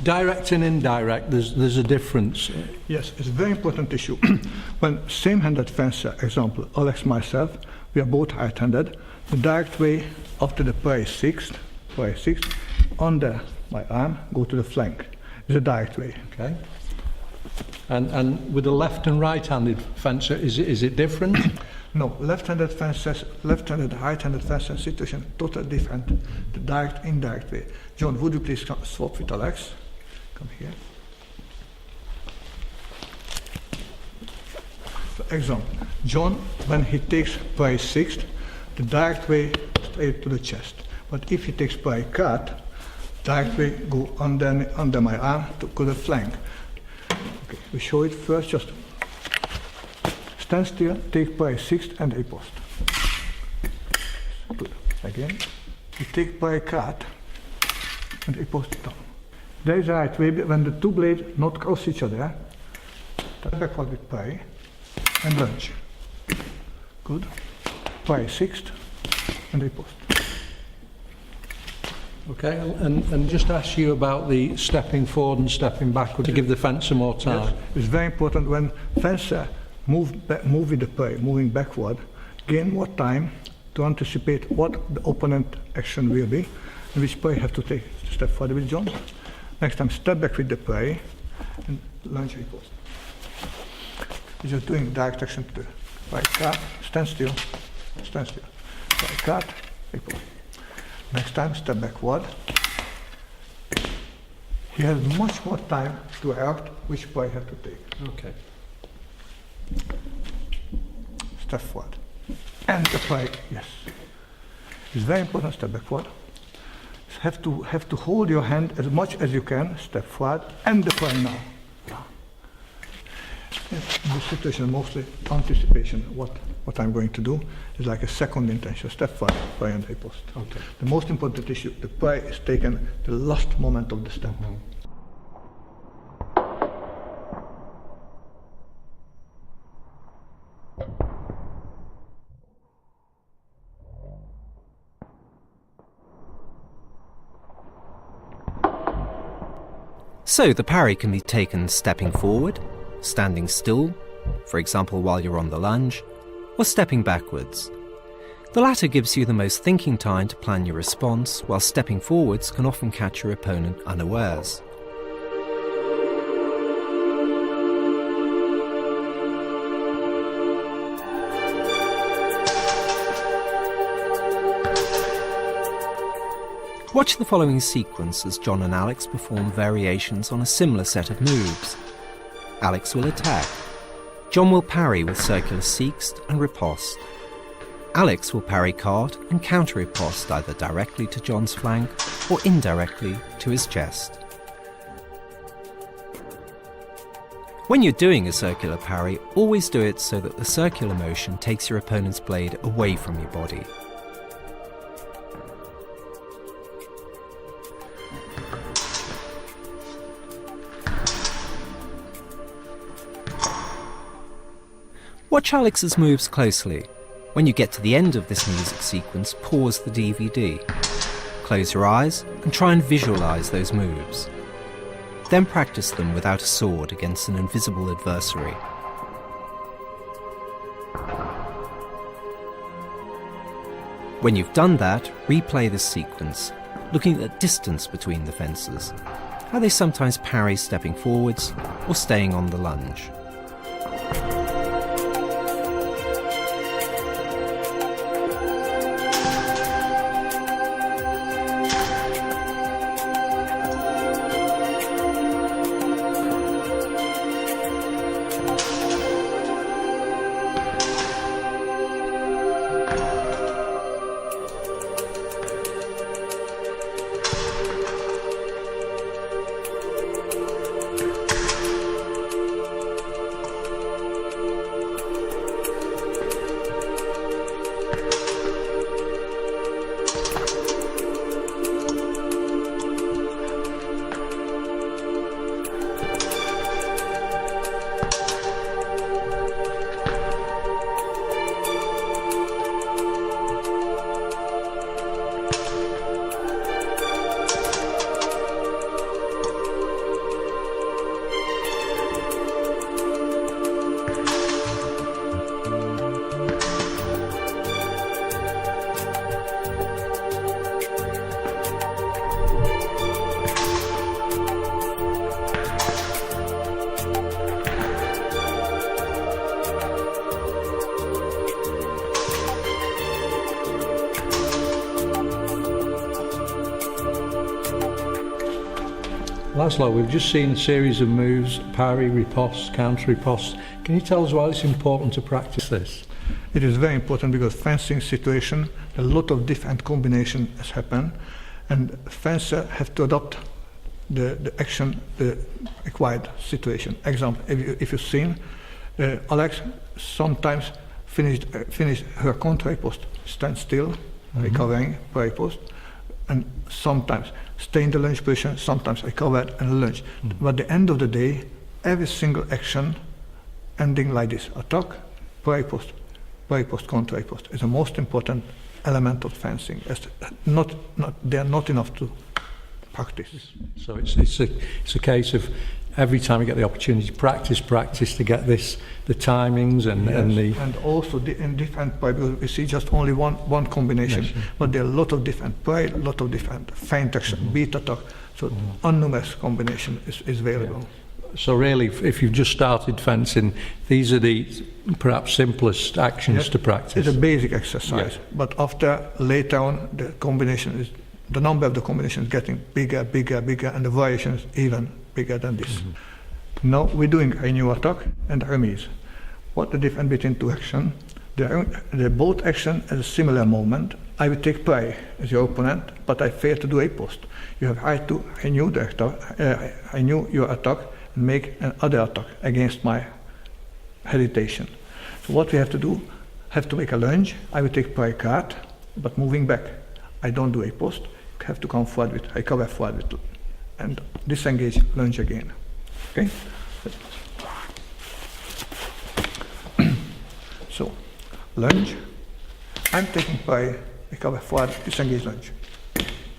direct and indirect, there's a difference. Yes, it's a very important issue. When same-handed fencer, example, Alex, myself, we are both right-handed. The direct way after the play sixth, under my arm, go to the flank. It's a direct way. Okay. And with a left and right-handed fencer, is it different? No, left-handed fencers, left-handed, right-handed fencer situation totally different. The direct, indirect way. John, would you please swap with Alex? Come here. For example, John, when he takes play sixth, the direct way straight to the chest. But if he takes play cut, direct way go under my arm to the flank. Okay, we show it first. Just stand still, take play sixth and a post. Good. Again, you take play cut and a post down. There is a right way when the two blades not cross each other. Step backward with play and lunge. Good. Play sixth and a post. Okay, and just ask you about the stepping forward and stepping backward to give the fencer more time. Yes, it's very important when fencer move with the play, moving backward, gain more time to anticipate what the opponent action will be, and which play have to take. Step forward with John. Next time, step back with the play, and lunge repost. You're just doing direct action to the right card, stand still, right card, repost. Next time, step backward. He has much more time to react which play have to take. Okay. Step forward. And the play, yes. It's very important, step backward. Have to hold your hand as much as you can, step forward, and the play now. In this situation, mostly anticipation. What I'm going to do is like a second intention. Step forward, play and a post. Okay. The most important issue, the play is taken the last moment of the step. So the parry can be taken stepping forward, standing still, for example while you're on the lunge, or stepping backwards. The latter gives you the most thinking time to plan your response, while stepping forwards can often catch your opponent unawares. Watch the following sequence as John and Alex perform variations on a similar set of moves. Alex will attack. John will parry with circular sixth and riposte. Alex will parry cart and counter riposte either directly to John's flank or indirectly to his chest. When you're doing a circular parry, always do it so that the circular motion takes your opponent's blade away from your body. Watch Alex's moves closely. When you get to the end of this music sequence, pause the DVD. Close your eyes and try and visualize those moves. Then practice them without a sword against an invisible adversary. When you've done that, replay this sequence, looking at the distance between the fencers, how they sometimes parry stepping forwards or staying on the lunge. Laszlo, we've just seen a series of moves, parry, riposte, counter riposte. Can you tell us why it's important to practice this? It is very important because fencing situation, a lot of different combinations has happened, and fencer have to adopt the action, the required situation. Example, if you've seen, Alex sometimes finish her counter riposte, stand still, recovering riposte, and sometimes stay in the lunge position, sometimes recover and lunge. But at the end of the day, every single action ending like this: attack, riposte, counter riposte is the most important element of fencing. They are not enough to practice. So it's a case of every time you get the opportunity, practice to get this, the timings and also in different play, because we see just only one combination, but there are a lot of different play, a lot of different feint action, beat attack, so numerous combination is available. Yeah. So really, if you've just started fencing, these are the perhaps simplest actions to practice. It's a basic exercise, but after later on the number of the combinations getting bigger, and the variation is even bigger than this. Now we're doing a new attack and remise. What the difference between two actions? The both action has a similar moment. I will take prey as your opponent, but I fail to do a post. You have right to renew the attack, renew your attack and make another attack against my hesitation. So what we have to do, have to make a lunge. I will take prey card, but moving back. I don't do a post. You have to come forward with, I cover forward with, and disengage, lunge again. Okay? So, lunge, I'm taking prey, recover forward, disengage, lunge.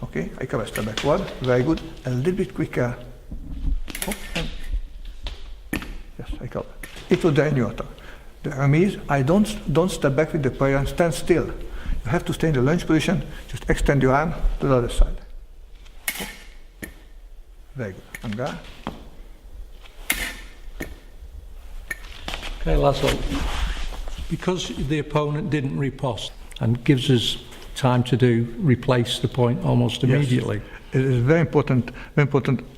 Okay, I cover, step backward, very good, a little bit quicker. Oh, and yes, I cover. It will drain your attack. The remise, I don't step back with the prey and stand still. You have to stay in the lunge position, just extend your arm to the other side. Very good. Anga. Okay, Laszlo, because the opponent didn't riposte and gives us time to replace the point almost immediately. Yes. It is very important.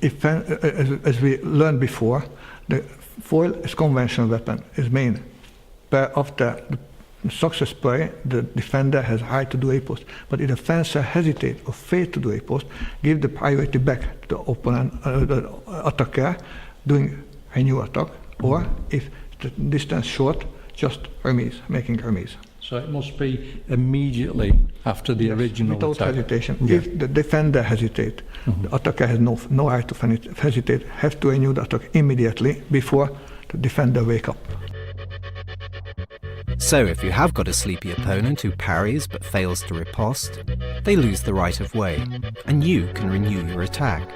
If, as we learned before, the foil is conventional weapon, is main. But after the success play, the defender has right to do a post. But if the fencer hesitates or fails to do a post, give the priority back to the opponent, the attacker, doing a new attack. Or if the distance short, just remise, making remise. So it must be immediately after the original without attack. hesitation. Yeah. If the defender hesitates, the attacker has no right to hesitate, have to renew the attack immediately before the defender wake up. So if you have got a sleepy opponent who parries but fails to riposte, they lose the right of way, and you can renew your attack.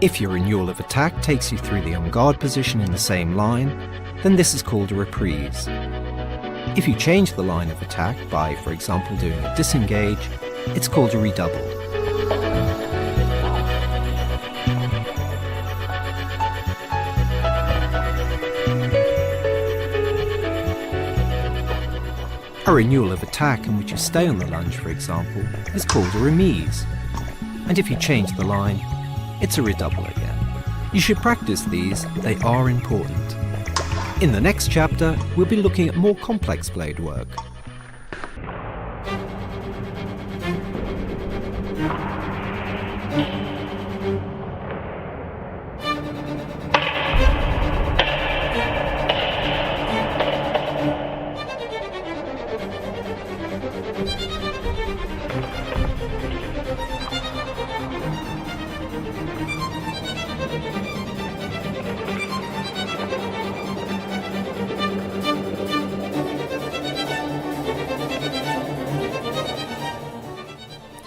If your renewal of attack takes you through the en garde position in the same line, then this is called a reprise. If you change the line of attack by, for example, doing a disengage, it's called a redouble. A renewal of attack in which you stay on the lunge, for example, is called a remise. And if you change the line, it's a redouble again. You should practice these, they are important. In the next chapter, we'll be looking at more complex blade work.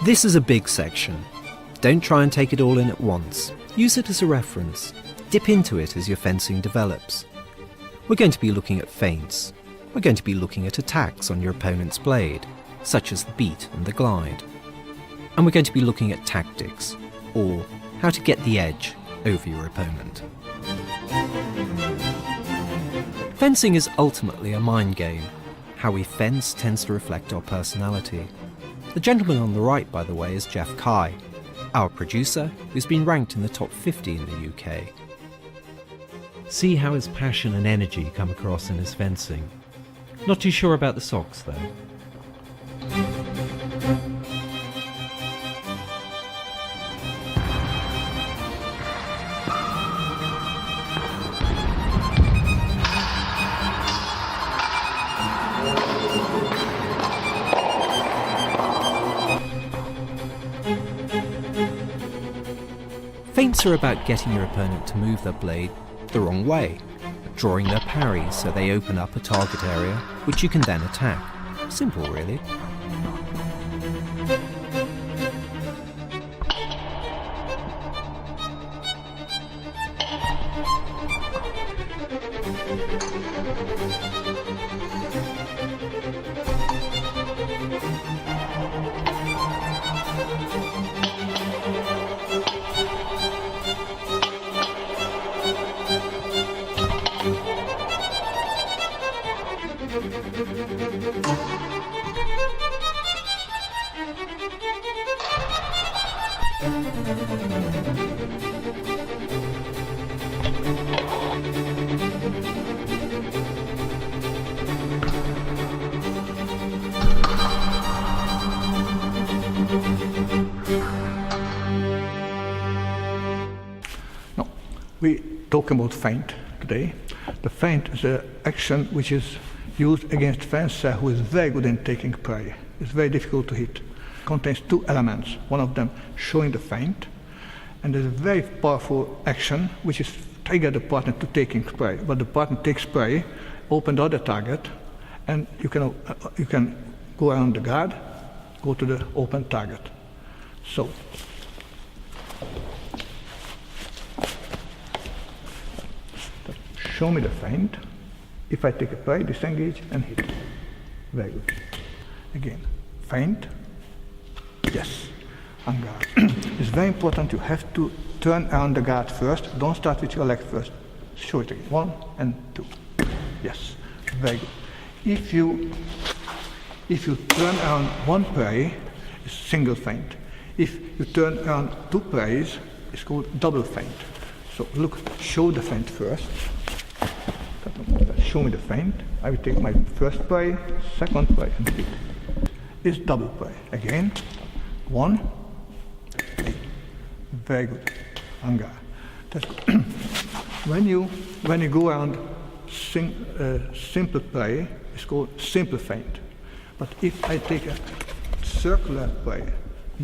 This is a big section. Don't try and take it all in at once. Use it as a reference. Dip into it as your fencing develops. We're going to be looking at feints. We're going to be looking at attacks on your opponent's blade, such as the beat and the glide. And we're going to be looking at tactics, or how to get the edge over your opponent. Fencing is ultimately a mind game. How we fence tends to reflect our personality. The gentleman on the right, by the way, is Jeff Kai. our producer, who's been ranked in the top 50 in the UK. See how his passion and energy come across in his fencing. Not too sure about the socks though. Feints are about getting your opponent to move their blade the wrong way, drawing their parry so they open up a target area which you can then attack. Simple, really. Now, we talk about feint today. The feint is an action which is used against fencer who is very good in taking prey. It's very difficult to hit. It contains two elements. One of them showing the feint, and there's a very powerful action which is trigger the partner to taking prey. But the partner takes prey, open the other target, and you can go around the guard, go to the open target. So, show me the feint. If I take a prey, disengage and hit. Very good. Again, feint. Yes. On guard. It's very important. You have to turn around the guard first. Don't start with your leg first. Show it again. 1 and 2. Yes. Very good. If you turn around one prey, it's single feint. If you turn around two preys, it's called double feint. So look, show the feint first. Show me the feint. I will take my first prey, second prey, and hit. It's double prey. Again, 1, 3. Very good. Anga. That's good. When you go around simple prey, it's called simple feint. But if I take a circular prey,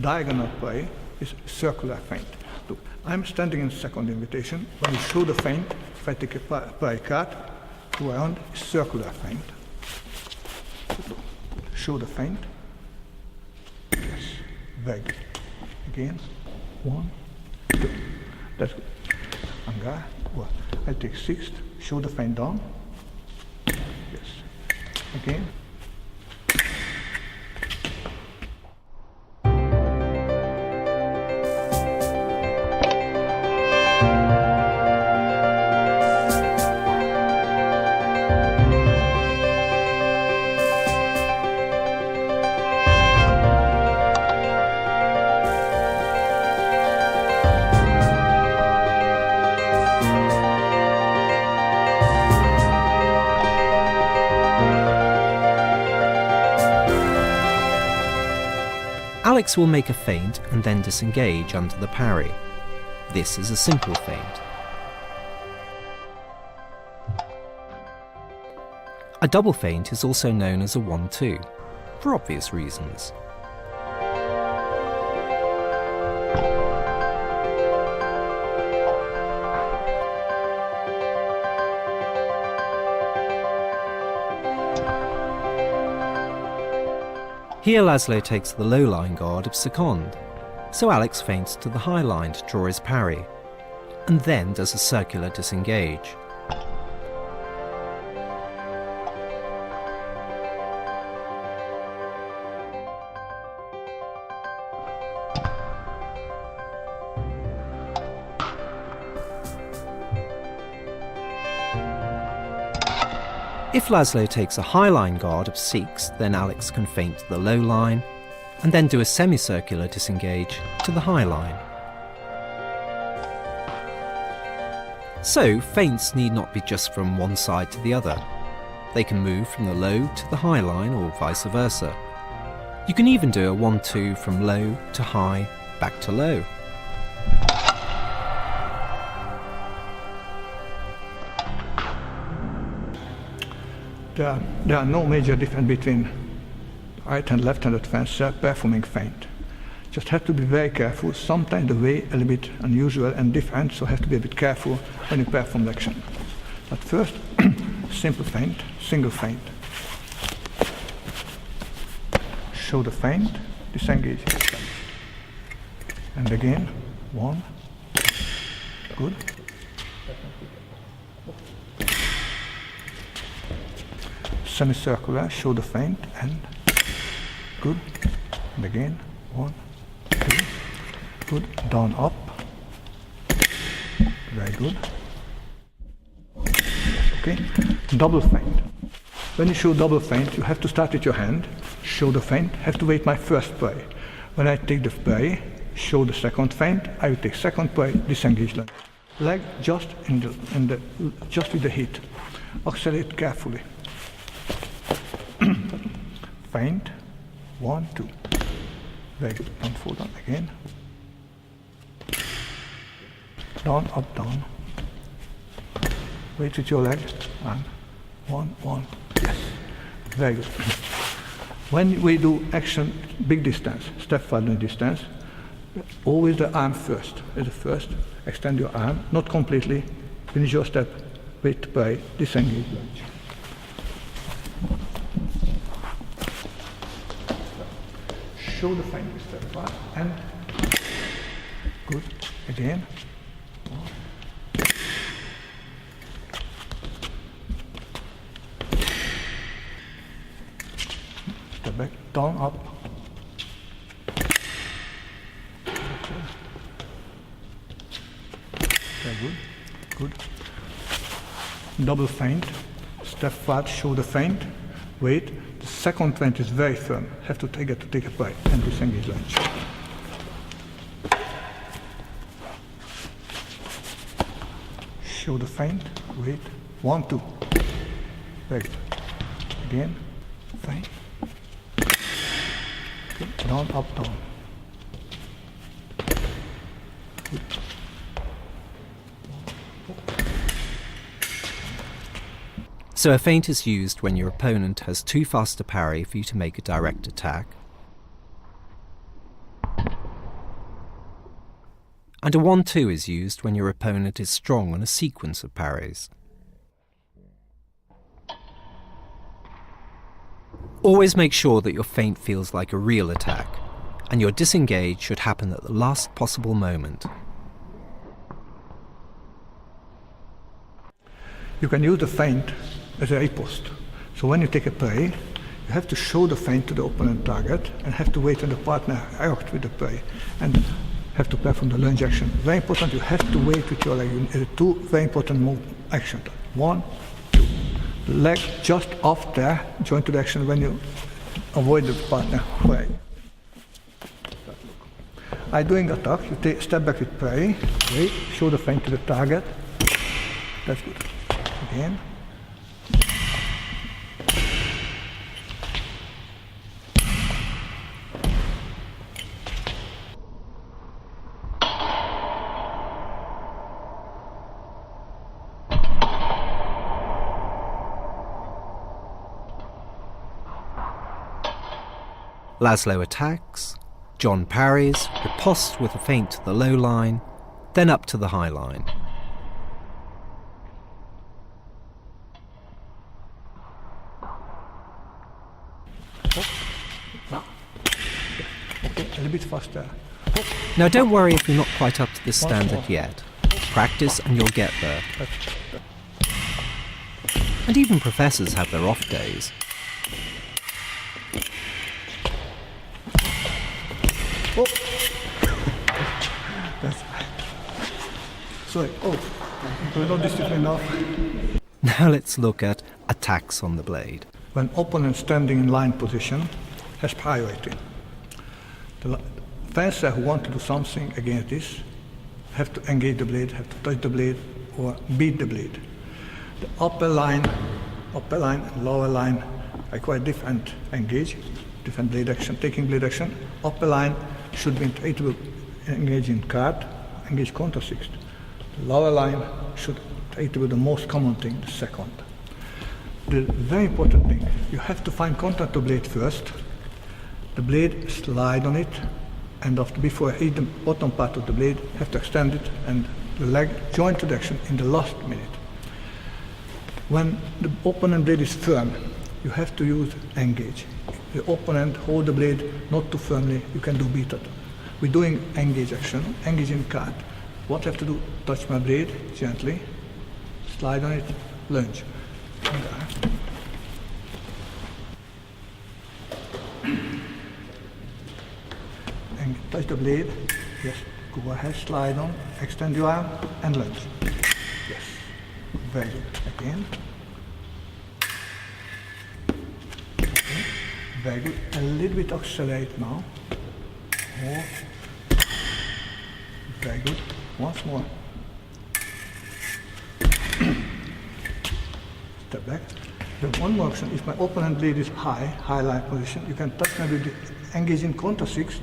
diagonal prey, it's circular feint. Look, I'm standing in second invitation. When you show the feint, if I take a prey card, go around, circular feint. Show the feint. Yes, very good. Again, 1, 2. That's good. Anga. Well, I take sixth, show the feint down. Yes. Again. Alex will make a feint and then disengage under the parry. This is a simple feint. A double feint is also known as a 1-2, for obvious reasons. Here Laszlo takes the low line guard of second, so Alex feints to the high line to draw his parry, and then does a circular disengage. If Laszlo takes a high line guard of 6, then Alex can feint to the low line, and then do a semicircular disengage to the high line. So, feints need not be just from one side to the other. They can move from the low to the high line or vice versa. You can even do a 1-2 from low to high, back to low. There are no major difference between right and left-handed fencer performing feint. Just have to be very careful. Sometimes the way a little bit unusual and different, so have to be a bit careful when you perform the action. But first, simple feint, single feint. Show the feint, disengage. And again, 1, good. Semicircular, show the feint, and good. And again, 1, 2, good. Down, up. Very good. Okay. Double feint. When you show double feint, you have to start with your hand, show the feint, have to wait my first play. When I take the play, show the second feint, I will take second play, disengage lunge. Leg just just with the hit. Accelerate carefully. Feint, 1, 2. Very good. Don't fall down again. Down, up, down. Wait with your leg. 1, 1. Yes. Very good. When we do action, big distance, step forward distance, always the arm first. As the first, extend your arm, not completely. Finish your step, wait, play, disengage, lunge. Show the feint with step forward, and good. Again. Step back, down, up. Very good. Good. Double feint. Step forward, show the feint. Wait. The second feint is very firm. Have to take a play and disengage lunge. Show the feint. Wait. 1, 2. Very good. Again. Feint. Okay. Down, up, down. Good. So a feint is used when your opponent has too fast a parry for you to make a direct attack, and a 1-2 is used when your opponent is strong on a sequence of parries. Always make sure that your feint feels like a real attack, and your disengage should happen at the last possible moment. You can use the feint as a riposte. So when you take a play, you have to show the feint to the opponent target and have to wait when the partner reacts with the play and have to perform the lunge action. Very important, you have to wait with your leg. Two very important move action. 1, 2. The leg just off there, join to the action when you avoid the partner play. I doing attack, you take step back with play, wait, show the feint to the target. That's good. Again. Laszlo attacks, John parries, riposte with a feint to the low line, then up to the high line. Okay, a little bit faster. Now don't worry if you're not quite up to this standard yet. Practice and you'll get there. And even professors have their off days. Oh. That's sorry. Oh, we're not disciplined enough. Now let's look at attacks on the blade. When opponent standing in line position has priority. The fencer who want to do something against this have to engage the blade, have to touch the blade or beat the blade. The upper line and lower line are quite different engage, different blade action, taking blade action. Upper line should be engage in card, engage counter sixth. The lower line should try to be the most common thing, the second. The very important thing, you have to find contact to blade first. The blade, slide on it, and before I hit the bottom part of the blade, have to extend it and the leg join to the action in the last minute. When the opponent blade is firm, you have to use engage. The opponent hold the blade not too firmly, you can do beat it. We're doing engage action, engage in card. What I have to do, touch my blade gently, slide on it, lunge. And touch the blade, yes, go ahead, slide on, extend your arm and lunge. Yes, very good. Again. Okay. Very good. A little bit accelerate now. More. Very good. Once more. Step back. The one more option, if my opponent blade is high line position, you can touch my blade, engage in counter sixth,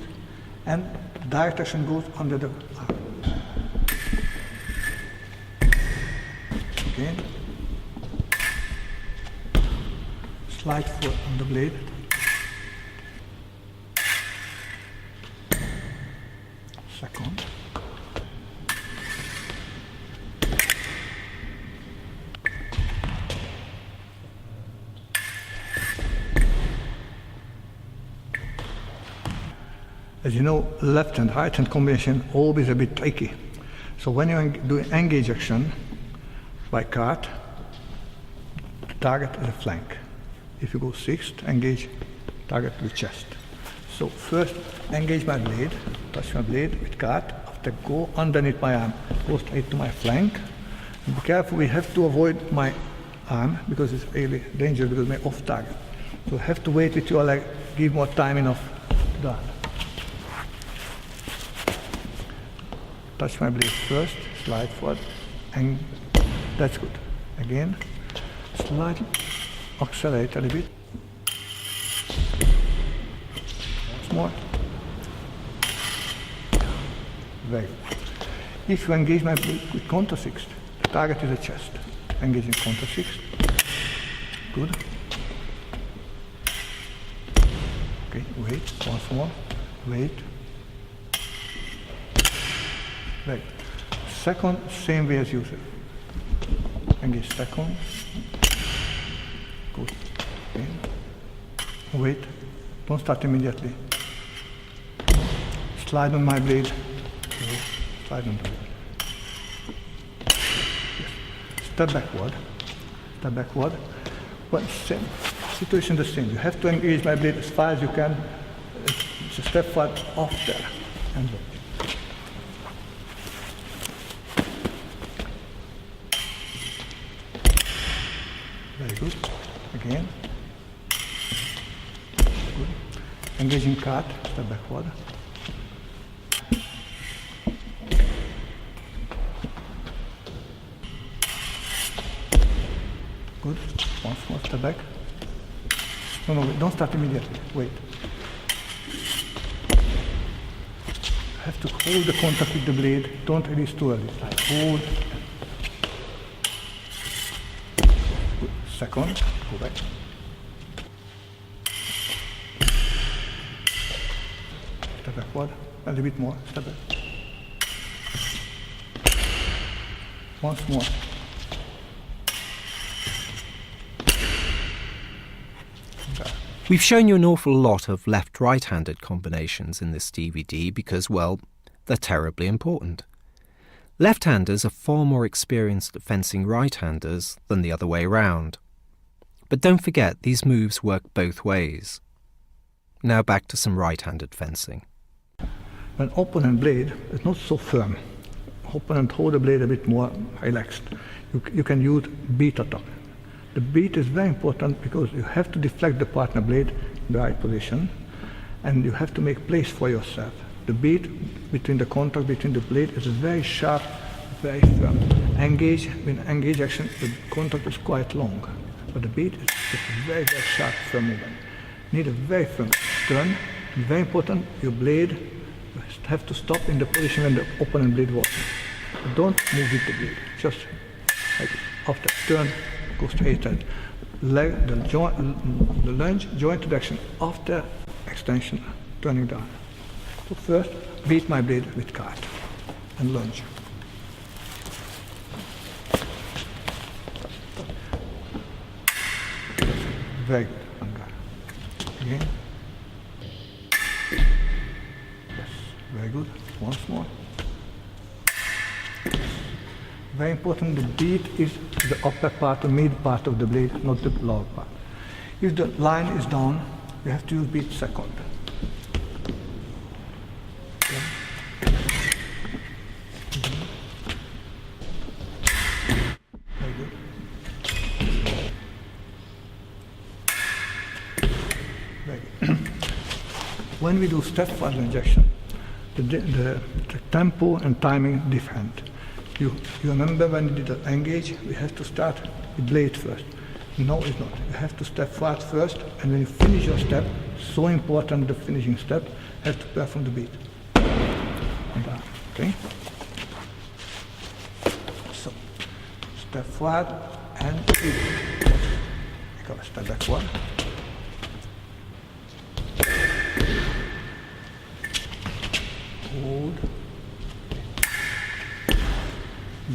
and direct action goes under the arm. Again. Slide forward on the blade. Second. As you know, left and right hand combination always a bit tricky. So when you do engage action by card, the target is a flank. If you go sixth, engage target to the chest. So first engage my blade, touch my blade with card, after go underneath my arm, go straight to my flank. And be careful, we have to avoid my arm because it's really dangerous because we're off target. So have to wait with your leg, give more time enough to the arm. Touch my blade first, slide forward, and that's good. Again, slightly accelerate a little bit. Once more. Very good. If you engage my blade with counter sixth, the target is the chest. Engage in counter sixth. Good. Okay, wait, once more. Wait. Right. Second, same way as usual. Engage second. Good. Okay. Wait. Don't start immediately. Slide on my blade. Okay. Slide on the blade. Yes. Step backward. Step backward. But same situation the same. You have to engage my blade as far as you can. It's a step forward off there. And look. Very good. Again. Good. Engaging card, step backward. Good. Once more, step back. No, don't start immediately. Wait. You have to hold the contact with the blade. Don't release too early. Like hold. Second, go back. Step backward, a little bit more, step back. Once more. Okay. We've shown you an awful lot of left-right-handed combinations in this DVD because, well, they're terribly important. Left-handers are far more experienced at fencing right-handers than the other way round. But don't forget, these moves work both ways. Now back to some right-handed fencing. When opponent blade is not so firm, opponent hold the blade a bit more relaxed. You can use beat attack. The beat is very important because you have to deflect the partner blade in the right position. and you have to make place for yourself. The beat between the contact between the blade is very sharp, very firm. Engage, when engage action, the contact is quite long, but the beat is just a very, very sharp, firm movement. Need a very firm turn. Very important, your blade, you have to stop in the position when the opponent blade walks. Don't move with the blade, just like after turn, go straight ahead. The lunge, joint action after extension, turning down. So first, beat my blade with cart and lunge. Very good. Again. Yes, very good. Once more. Very important, the beat is the upper part, the mid part of the blade, not the lower part. If the line is down, you have to use beat second. Okay. Very good. Very good. When we do step forward injection, the tempo and timing different. You remember when we did the engage, we have to start the blade first. No, it's not. You have to step forward first, and when you finish your step, so important the finishing step, have to perform the beat. And down, okay? So, step forward and beat. I got a step backward. Hold.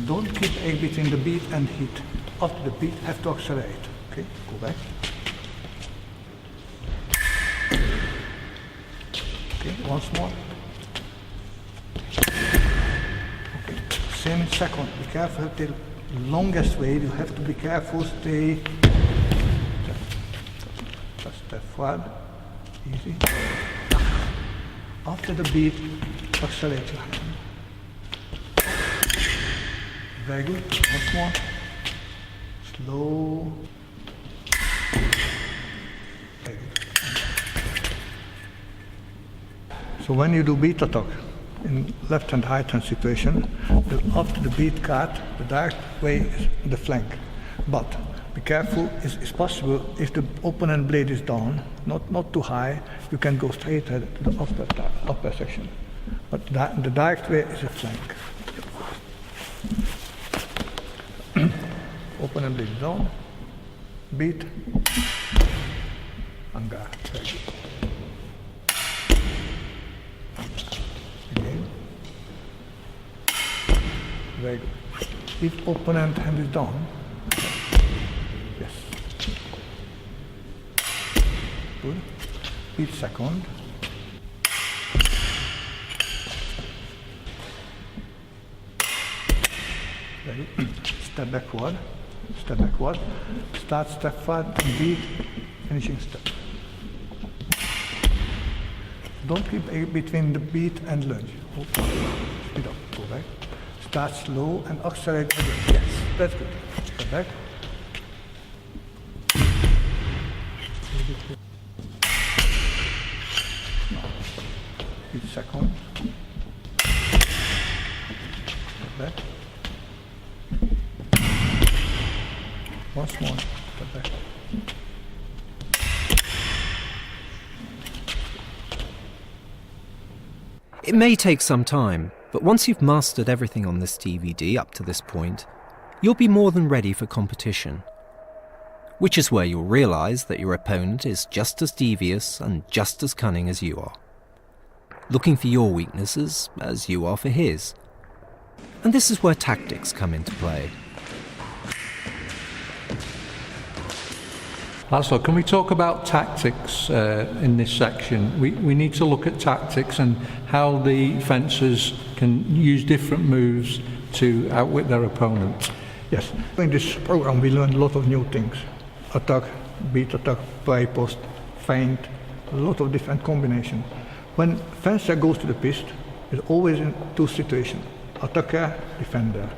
Don't keep egg between the beat and hit. After the beat, have to accelerate. Okay, go back. Okay, once more. Okay, same second. Be careful. The longest way, you have to be careful. Stay. Just step forward. Easy. After the beat, accelerate your hand. Very good. Once more. Slow. Very good. So when you do beat attack in left and right hand situation, after the beat card, the direct way is the flank. But be careful, it's possible if the opponent blade is down, not too high, you can go straight ahead to the upper section. But the direct way is a flank. Opponent blade down, beat, and guard. Very good. Again. Very good. If opponent hand is down, yes. Good. Beat second. Very good. Step backward. Step backward, start step forward, and beat, finishing step. Don't keep between the beat and lunge. Speed up, go back. Start slow and accelerate again. Yes, that's good. Step back. Beat second. Step back. Once more, step back. It may take some time, but once you've mastered everything on this DVD up to this point, you'll be more than ready for competition. Which is where you'll realise that your opponent is just as devious and just as cunning as you are. Looking for your weaknesses as you are for his. And this is where tactics come into play. Laszlo, can we talk about tactics in this section? We need to look at tactics and how the fencers can use different moves to outwit their opponent. Yes, in this program we learned a lot of new things. Attack, beat attack, play post, feint, a lot of different combinations. When fencer goes to the piste, it's always in two situations, attacker, defender.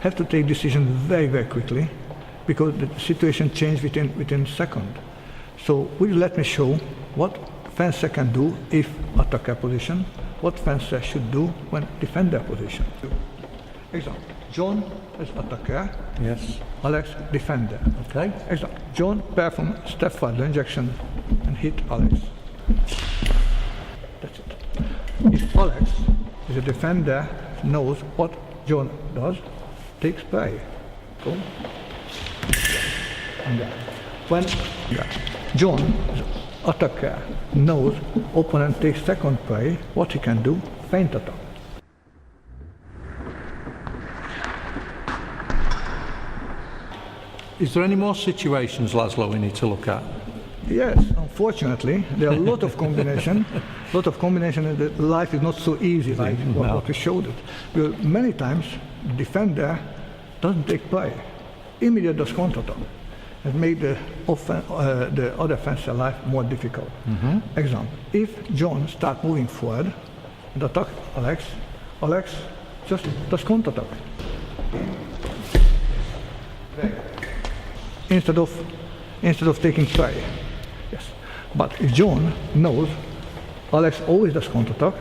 Have to take decisions very, very quickly, because the situation changes within seconds. So will you let me show what fencer can do if attacker position, what fencer should do when defender position. Example, John is attacker, Yes. Alex defender. Okay. Example, John perform step forward lunge action and hit Alex. That's it. If Alex is a defender, knows what John does, takes prey. Go. And that. When John, is attacker, knows opponent takes second prey, what he can do? Feint attack. Is there any more situations, Laszlo, we need to look at? Yes, unfortunately, there are a lot of combination, and the life is not so easy like what we showed it. Because many times, the defender doesn't take play, immediately does counter-attack, and make the other fencer life more difficult. Example, if John start moving forward and attack Alex just does counter-attack. Instead of taking prey. Yes. But if John knows Alex always does counter-attack,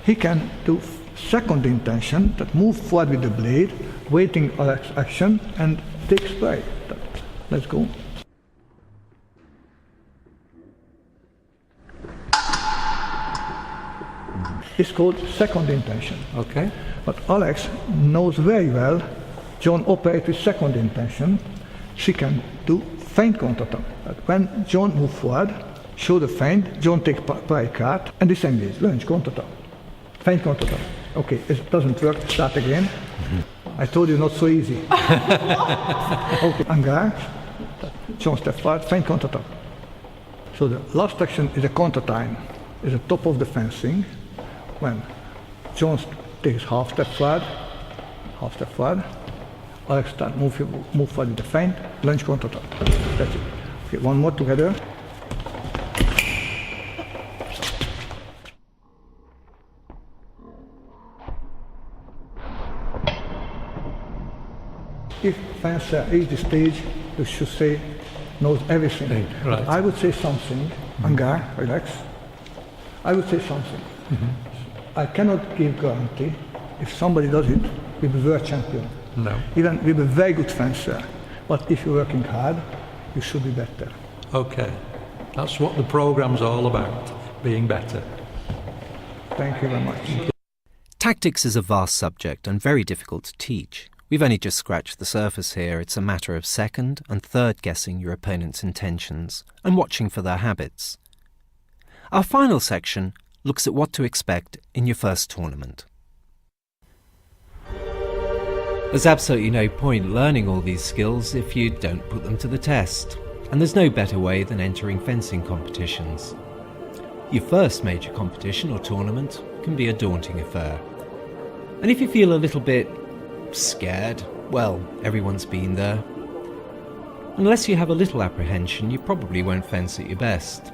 he can do second intention, that move forward with the blade, waiting Alex action, and takes prey. Let's go. It's called second intention. Okay. But Alex knows very well John operates with second intention. She can do feint counter-attack. When John moves forward, show the feint, John takes prey card and disengage, lunge, counter-attack. Feint counter-attack. Okay, it doesn't work, start again. I told you not so easy. Okay, Angar, John step forward, feint counter-attack. So the last action is a counter time, is the top of the fencing. When John takes half step forward, Alex start move forward with the feint, lunge counter-attack. That's it. Okay, one more together. If fencer reaches the stage, you should say knows everything. Right. I would say something. Angar, relax. I would say something. I cannot give guarantee. If somebody does it, we'll be world champion. No. Even we'll be a very good fencer. But if you're working hard, you should be better. Okay. That's what the programme's all about, being better. Thank you very much. Tactics is a vast subject and very difficult to teach. We've only just scratched the surface here. It's a matter of second and third guessing your opponent's intentions and watching for their habits. Our final section looks at what to expect in your first tournament. There's absolutely no point learning all these skills if you don't put them to the test, and there's no better way than entering fencing competitions. Your first major competition or tournament can be a daunting affair. And if you feel a little bit scared, well, everyone's been there. Unless you have a little apprehension, you probably won't fence at your best.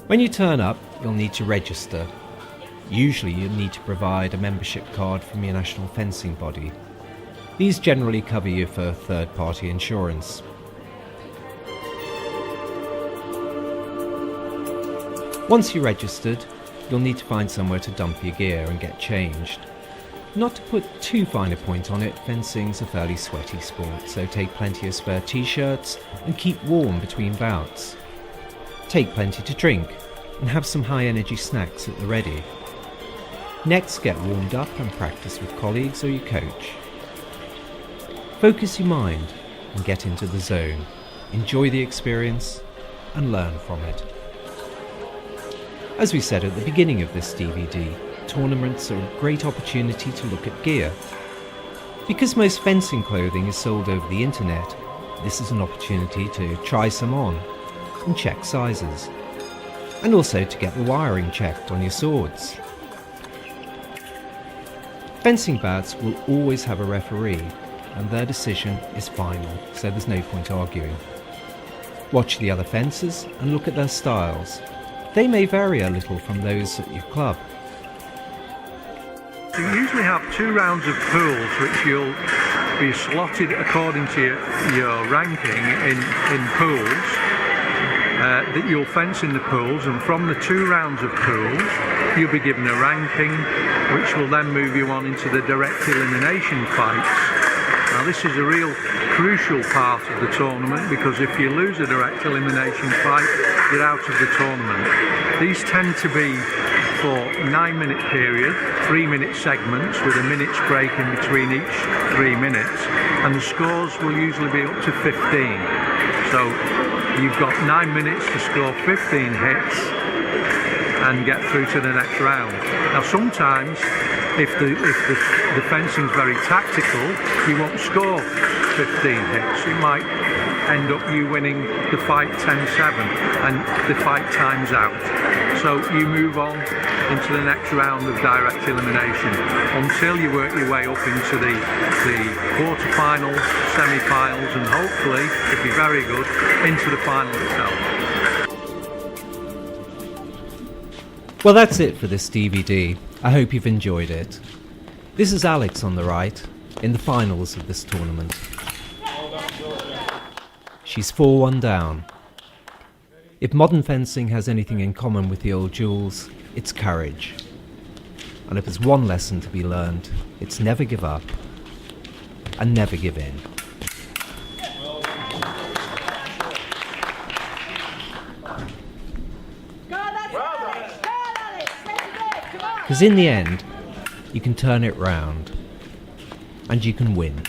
When you turn up, you'll need to register. Usually you'll need to provide a membership card from your national fencing body. These generally cover you for third-party insurance. Once you're registered, you'll need to find somewhere to dump your gear and get changed. Not to put too fine a point on it, fencing's a fairly sweaty sport, so take plenty of spare t-shirts and keep warm between bouts. Take plenty to drink and have some high-energy snacks at the ready. Next, get warmed up and practice with colleagues or your coach. Focus your mind and get into the zone. Enjoy the experience and learn from it. As we said at the beginning of this DVD, tournaments are a great opportunity to look at gear. Because most fencing clothing is sold over the internet, this is an opportunity to try some on and check sizes, and also to get the wiring checked on your swords. Fencing bouts will always have a referee, and their decision is final, so there's no point arguing. Watch the other fencers and look at their styles. They may vary a little from those at your club. You usually have 2 rounds of pools which you'll be slotted according to your ranking in pools. that you'll fence in the pools, and from the 2 rounds of pools you'll be given a ranking which will then move you on into the direct elimination fights. Now this is a real crucial part of the tournament, because if you lose a direct elimination fight, you're out of the tournament. These tend to be for 9-minute period, 3-minute segments with a minute's break in between each 3 minutes, and the scores will usually be up to 15. So you've got 9 minutes to score 15 hits and get through to the next round. Now sometimes if the fencing's very tactical, you won't score 15 hits. It might end up you winning the fight 10-7 and the fight time's out. So you move on into the next round of direct elimination until you work your way up into the quarter-finals, semi-finals, and hopefully, if you're very good, into the final itself. Well, that's it for this DVD. I hope you've enjoyed it. This is Alex on the right, in the finals of this tournament. She's 4-1 down. If modern fencing has anything in common with the old duels, it's courage. And if there's one lesson to be learned, it's never give up and never give in. Because in the end, you can turn it round and you can win.